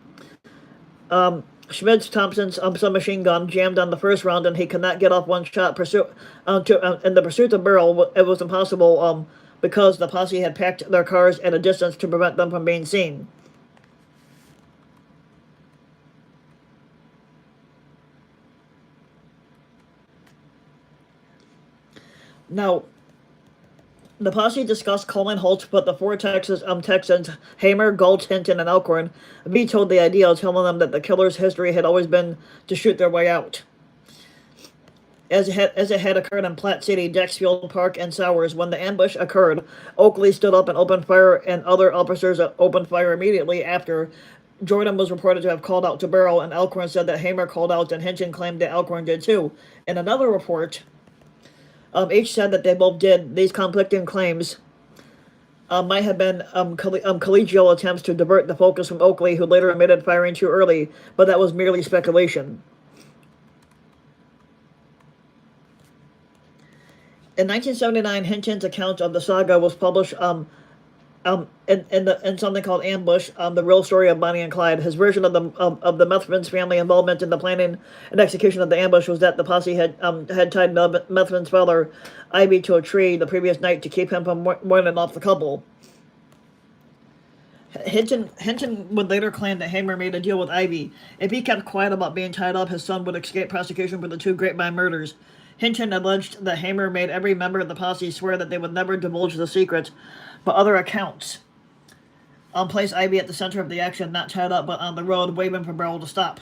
Schmidt's Thompson's submachine gun jammed on the first round, and he could not get off one shot. In the pursuit of Burrow, it was impossible because the posse had packed their cars at a distance to prevent them from being seen. Now, the posse discussed calling halt, but the four Texans, Hamer, Galt, Hinton, and Alcorn, vetoed the idea, telling them that the killer's history had always been to shoot their way out. As it had occurred in Platte City, Dexfield Park, and Sowers, when the ambush occurred, Oakley stood up and opened fire, and other officers opened fire immediately after. Jordan was reported to have called out to Burrow, and Alcorn said that Hamer called out, and Hinton claimed that Alcorn did too. In another report, each said that they both did. These conflicting claims might have been collegial attempts to divert the focus from Oakley, who later admitted firing too early, but that was merely speculation. In 1979, Hinton's account of the saga was published in something called Ambush, the real story of Bonnie and Clyde. His version of the Methvin's family involvement in the planning and execution of the ambush was that the posse had tied Methvin's father, Ivy, to a tree the previous night to keep him from warning off the couple. Hinton would later claim that Hamer made a deal with Ivy. If he kept quiet about being tied up, his son would escape prosecution for the two Grapevine murders. Hinton alleged that Hamer made every member of the posse swear that they would never divulge the secret, but other accounts placed Ivy at the center of the action, not tied up, but on the road, waving for Burrow to stop.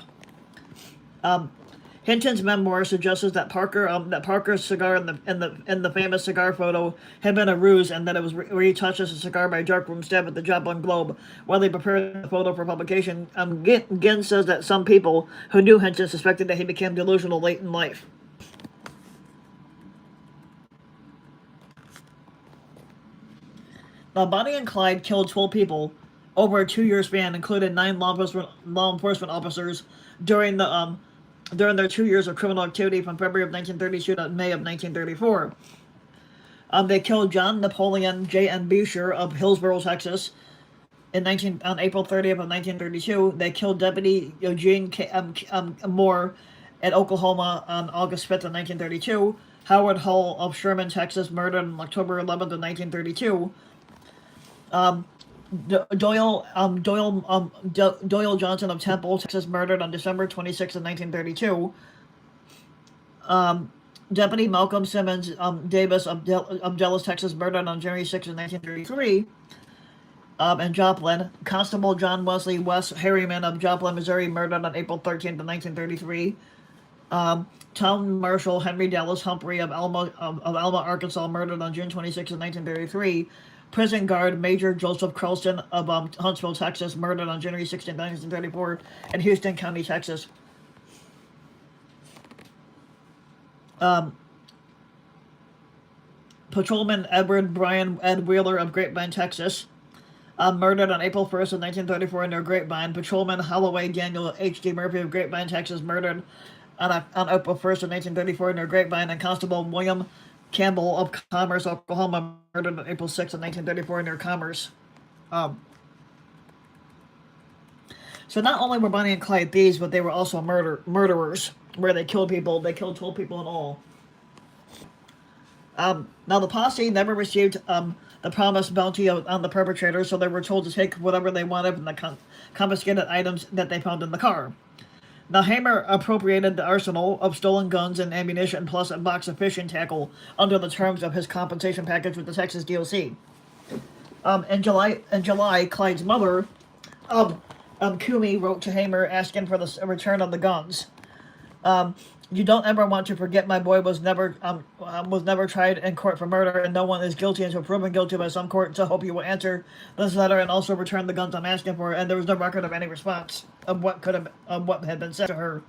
Hinton's memoir suggests that Parker's cigar in the famous cigar photo had been a ruse, and that it was retouched as a cigar by darkroom staff at the Joplin Globe. While they prepared the photo for publication, Ginn says that some people who knew Hinton suspected that he became delusional late in life. Now, Bonnie and Clyde killed 12 people over a 2-year span, including 9 law enforcement officers during during their 2 years of criminal activity from February of 1932 to May of 1934. They killed John Napoleon J. N. Beecher of Hillsborough, Texas, on April 30th of 1932. They killed Deputy Eugene Moore at Oklahoma on August 5th of 1932. Howard Hull of Sherman, Texas, murdered on October 11th of 1932. Doyle Johnson of Temple, Texas, murdered on December 26th of 1932. Deputy Malcolm Simmons Davis of Dallas, Texas, murdered on January 6th of 1933. And Joplin. Constable John Wesley West Harriman of Joplin, Missouri, murdered on April 13th of 1933. Town Marshal Henry Dallas Humphrey of Alma, Arkansas, murdered on June 26th of 1933. Prison guard Major Joseph Crelston of Huntsville, Texas, murdered on January 16th, 1934, in Houston County, Texas. Patrolman Edward Brian Ed Wheeler of Grapevine, Texas, murdered on April 1st of 1934 near Grapevine. Patrolman Holloway Daniel H.D. Murphy of Grapevine, Texas, murdered on April 1st of 1934 near Grapevine. And Constable William Campbell of Commerce, Oklahoma, murdered on April 6th of 1934 near Commerce. So not only were Bonnie and Clyde thieves, but they were also murderers, where they killed people. They killed 12 people in all. Now, the posse never received the promised bounty on the perpetrators, so they were told to take whatever they wanted from the confiscated items that they found in the car. Now, Hamer appropriated the arsenal of stolen guns and ammunition, plus a box of fishing tackle, under the terms of his compensation package with the Texas DOC. In July, Clyde's mother, Kumi, wrote to Hamer asking for the return of the guns. You don't ever want to forget my boy was never tried in court for murder, and no one is guilty until proven guilty by some court. So hope you will answer this letter and also return the guns I'm asking for. And there was no record of any response of what had been said to her.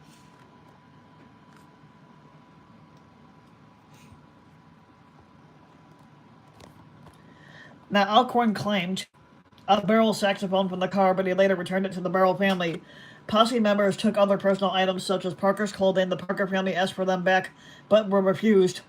Now, Alcorn claimed a barrel saxophone from the car, but he later returned it to the Barrel family. Posse members took other personal items such as Parker's clothing. The Parker family asked for them back, but were refused.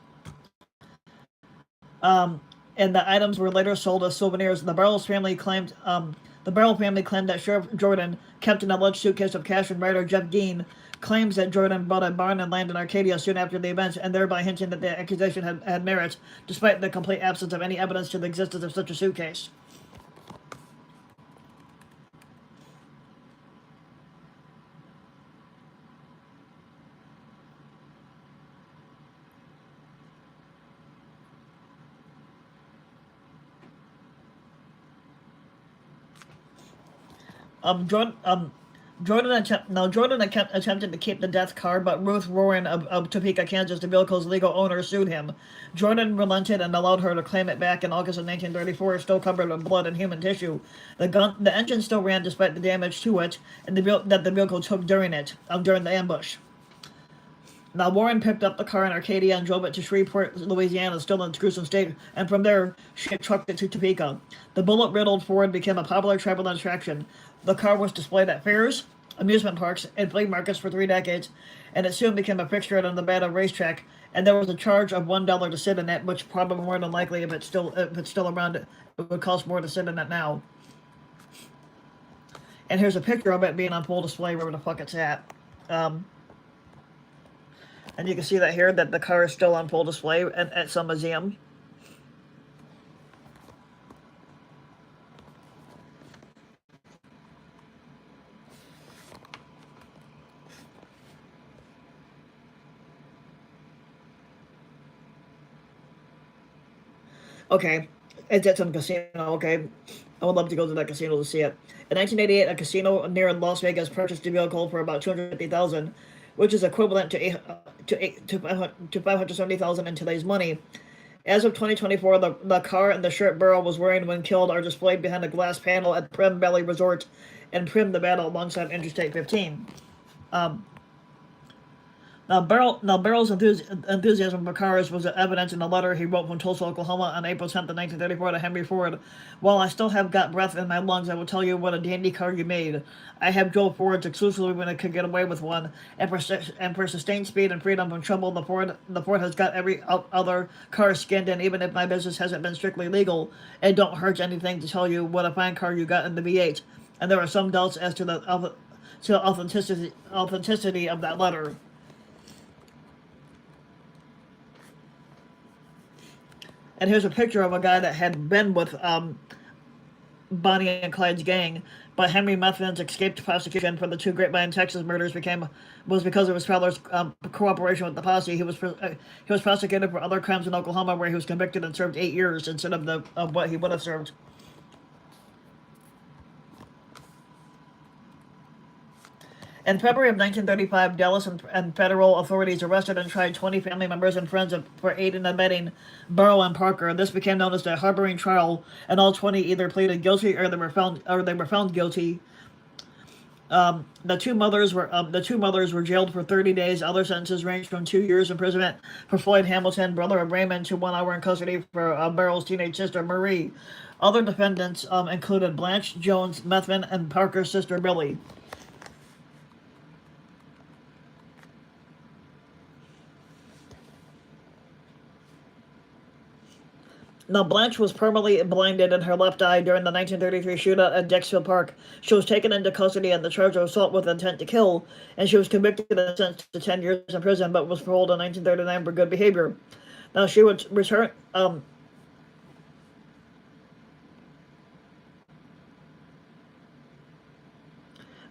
And the items were later sold as souvenirs. The Barrel family claimed that Sheriff Jordan kept an alleged suitcase of cash, and writer Jeff Dean claims that Jordan bought a barn and land in Arcadia soon after the events, and thereby hinting that the accusation had merit, despite the complete absence of any evidence to the existence of such a suitcase. Jordan attempted to keep the death car, but Ruth Rowan of Topeka, Kansas, the vehicle's legal owner, sued him. Jordan relented and allowed her to claim it back in August of 1934, still covered with blood and human tissue. The engine still ran despite the damage to it, and that the vehicle took during the ambush. Now, Warren picked up the car in Arcadia and drove it to Shreveport, Louisiana, still in its gruesome state, and from there, she trucked it to Topeka. The bullet-riddled Ford became a popular travel attraction. The car was displayed at fairs, amusement parks, and flea markets for 3 decades, and it soon became a fixture at a Nevada racetrack. And there was a charge of $1 to sit in it, which probably more than likely, if it's still around, it would cost more to sit in it now. And here's a picture of it being on full display wherever the fuck it's at. And you can see that here, that the car is still on full display at some museum. Okay, it's at some casino, okay? I would love to go to that casino to see it. In 1988, a casino near Las Vegas purchased the vehicle for about $250,000, which is equivalent to $570,000 in today's money. As of 2024, the car and the shirt Burrow was wearing when killed are displayed behind a glass panel at Primm Valley Resort in Primm, Nevada, alongside Interstate 15. Barrow's enthusiasm for cars was evident in a letter he wrote from Tulsa, Oklahoma on April 10th, 1934 to Henry Ford. "While I still have got breath in my lungs, I will tell you what a dandy car you made. I have drove Fords exclusively when I could get away with one, and for sustained speed and freedom from trouble, the Ford has got every other car skinned, and even if my business hasn't been strictly legal, it don't hurt anything to tell you what a fine car you got in the V8. And there are some doubts as to the authenticity of that letter." And here's a picture of a guy that had been with Bonnie and Clyde's gang, but Henry Methvin's escaped prosecution for the two Grapevine, Texas murders was because of his father's cooperation with the posse. He was prosecuted for other crimes in Oklahoma, where he was convicted and served 8 years instead of what he would have served. In February of 1935, Dallas and federal authorities arrested and tried 20 family members and friends for aiding and abetting Burrow and Parker. This became known as the harboring trial, and all 20 either pleaded guilty or they were found guilty. The two mothers were jailed for 30 days. Other sentences ranged from 2 years imprisonment for Floyd Hamilton, brother of Raymond, to 1 hour in custody for Burrow's teenage sister Marie. Other defendants included Blanche Jones, Methvin, and Parker's sister Billy. Now, Blanche was permanently blinded in her left eye during the 1933 shootout at Dixfield Park. She was taken into custody on the charge of assault with intent to kill, and she was convicted and sentenced to 10 years in prison, but was paroled in 1939 for good behavior. Now, she would return.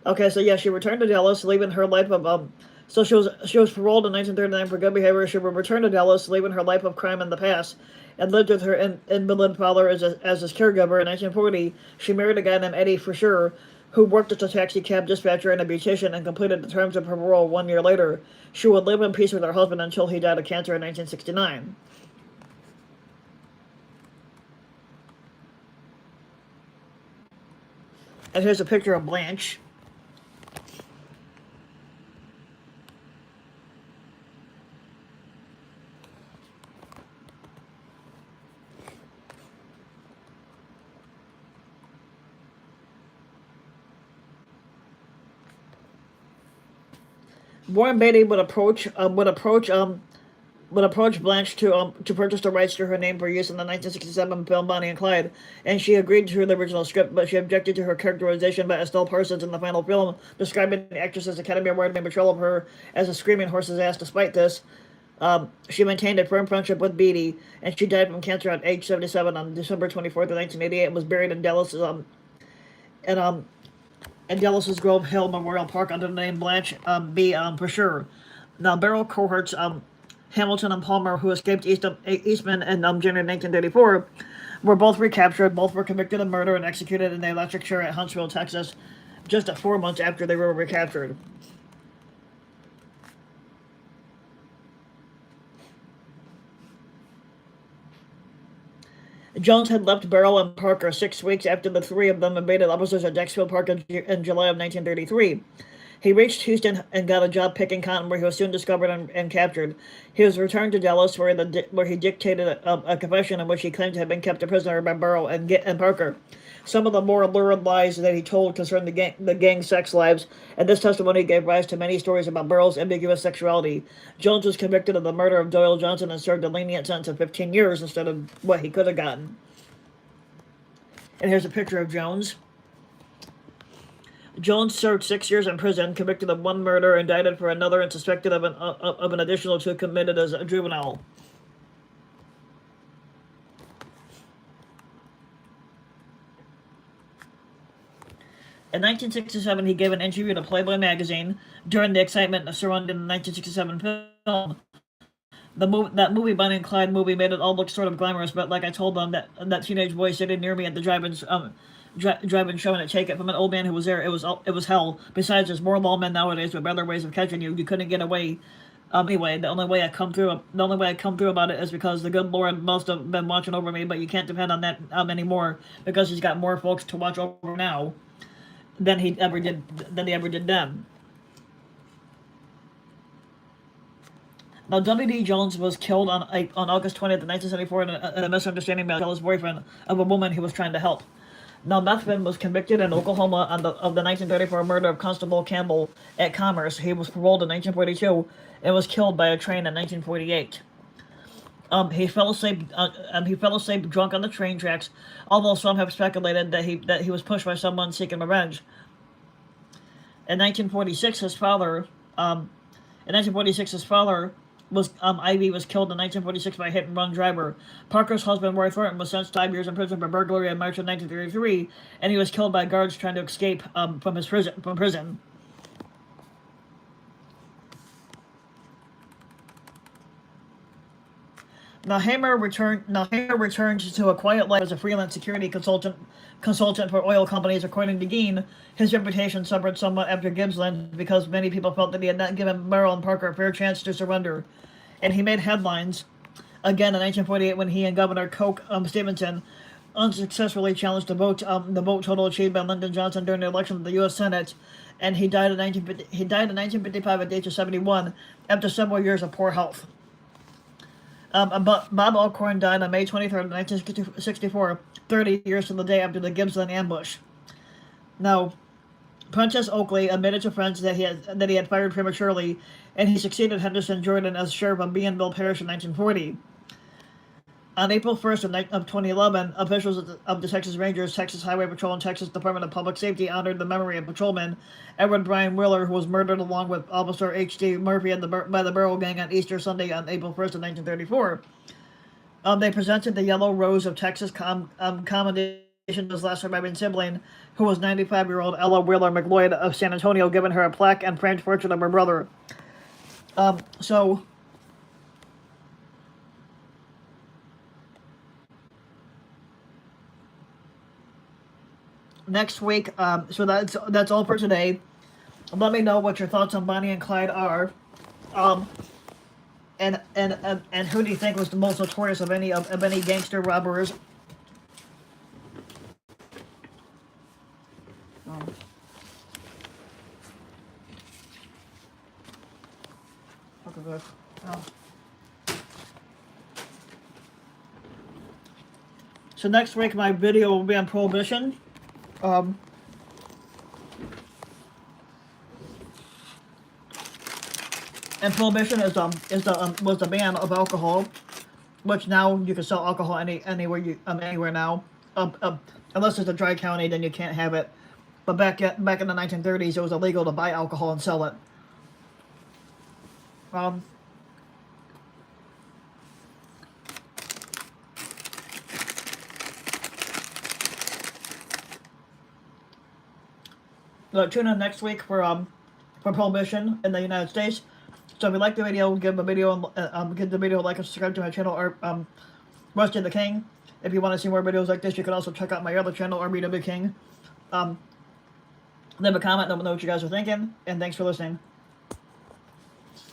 Okay, so yeah, she returned to Dallas, leaving her life of So she was paroled in 1939 for good behavior. She would return to Dallas, leaving her life of crime in the past, and lived with her invalid father as his caregiver. In 1940, she married a guy named Eddie Fisher, who worked as a taxi cab dispatcher and a beautician, and completed the terms of her parole 1 year later. She would live in peace with her husband until he died of cancer in 1969. And here's a picture of Blanche. Warren Beatty would approach Blanche to purchase the rights to her name for use in the 1967 film Bonnie and Clyde, and she agreed to the original script, but she objected to her characterization by Estelle Parsons in the final film, describing the actress's Academy Award-winning portrayal of her as a screaming horse's ass. Despite this, she maintained a firm friendship with Beatty, and she died from cancer at age 77 on December 24th, 1988, and was buried in in Dallas's Grove Hill Memorial Park under the name Blanche B. For sure. Now, Barrel cohorts Hamilton and Palmer, who escaped Eastman in January 1934, were both recaptured. Both were convicted of murder and executed in the electric chair at Huntsville, Texas, just 4 months after they were recaptured. Jones had left Barrow and Parker 6 weeks after the three of them invaded officers at Dixfield Park in July of 1933. He reached Houston and got a job picking cotton, where he was soon discovered and captured. He was returned to Dallas, where he dictated a confession in which he claimed to have been kept a prisoner by Barrow and Parker. Some of the more lurid lies that he told concerned the gang's sex lives, and this testimony gave rise to many stories about Barrow's ambiguous sexuality. Jones was convicted of the murder of Doyle Johnson and served a lenient sentence of 15 years instead of what he could have gotten. And here's a picture of Jones. Jones served 6 years in prison, convicted of one murder, indicted for another, and suspected of an additional two committed as a juvenile. In 1967, he gave an interview to Playboy magazine during the excitement surrounding the 1967 film. That movie, Bonnie and Clyde movie, made it all look sort of glamorous, but like I told them, that teenage boy sitting near me at the drive-in showing a take it from an old man who was there, it was hell. Besides, there's more lawmen nowadays with better ways of catching you. You couldn't get away. Anyway, the only way I come through about it is because the good Lord must have been watching over me, but you can't depend on that anymore, because he's got more folks to watch over now than he ever did then. Now, W.D. Jones was killed on August 20th, 1974 in a misunderstanding by a jealous boyfriend of a woman he was trying to help. Now, Methvin was convicted in Oklahoma of the 1934 murder of Constable Campbell at Commerce. He was paroled in 1942 and was killed by a train in 1948. He fell asleep. He fell asleep drunk on the train tracks. Although some have speculated that he was pushed by someone seeking revenge. In 1946, his father. In 1946, his father was Ivy was killed in 1946 by a hit-and-run driver. Parker's husband, Roy Thornton, was sentenced to 5 years in prison for burglary in March of 1933, and he was killed by guards trying to escape from prison. Now Hamer returned to a quiet life as a freelance security consultant for oil companies. According to Gein, his reputation suffered somewhat after Gippsland because many people felt that he had not given Merrill and Parker a fair chance to surrender, and he made headlines again in 1948 when he and Governor Coke Stevenson unsuccessfully challenged the vote total achieved by Lyndon Johnson during the election of the U.S. Senate, and he died in 1955 at the age of 71 after several years of poor health. Bob Alcorn died on May 23rd, 1964, 30 years to the day after the Gippsland ambush. Now, Prentice Oakley admitted to friends that he had fired prematurely, and he succeeded Henderson Jordan as sheriff of Bienville Parish in 1940. On April 1st of 2011, officials of the Texas Rangers, Texas Highway Patrol, and Texas Department of Public Safety honored the memory of patrolman Edward Brian Wheeler, who was murdered along with Officer H.D. Murphy by the Barrel Gang on Easter Sunday on April 1st of 1934. They presented the Yellow Rose of Texas commendation to his last surviving sibling, who was 95-year-old Ella Wheeler McLeod of San Antonio, giving her a plaque and framed portrait of her brother. So next week, so that's all for today. Let me know what your thoughts on Bonnie and Clyde are. And who do you think was the most notorious of any gangster robbers? Look at this. So next week my video will be on Prohibition. And Prohibition was the ban of alcohol, which now you can sell alcohol anywhere now. Unless it's a dry county, then you can't have it. But back in the 1930s, it was illegal to buy alcohol and sell it. Tune in next week for Prohibition in the United States. So if you like the video, give the video a like and subscribe to my channel, or Rusty the King. If you want to see more videos like this, you can also check out my other channel, RBW King. Leave a comment, let me know what you guys are thinking, and thanks for listening.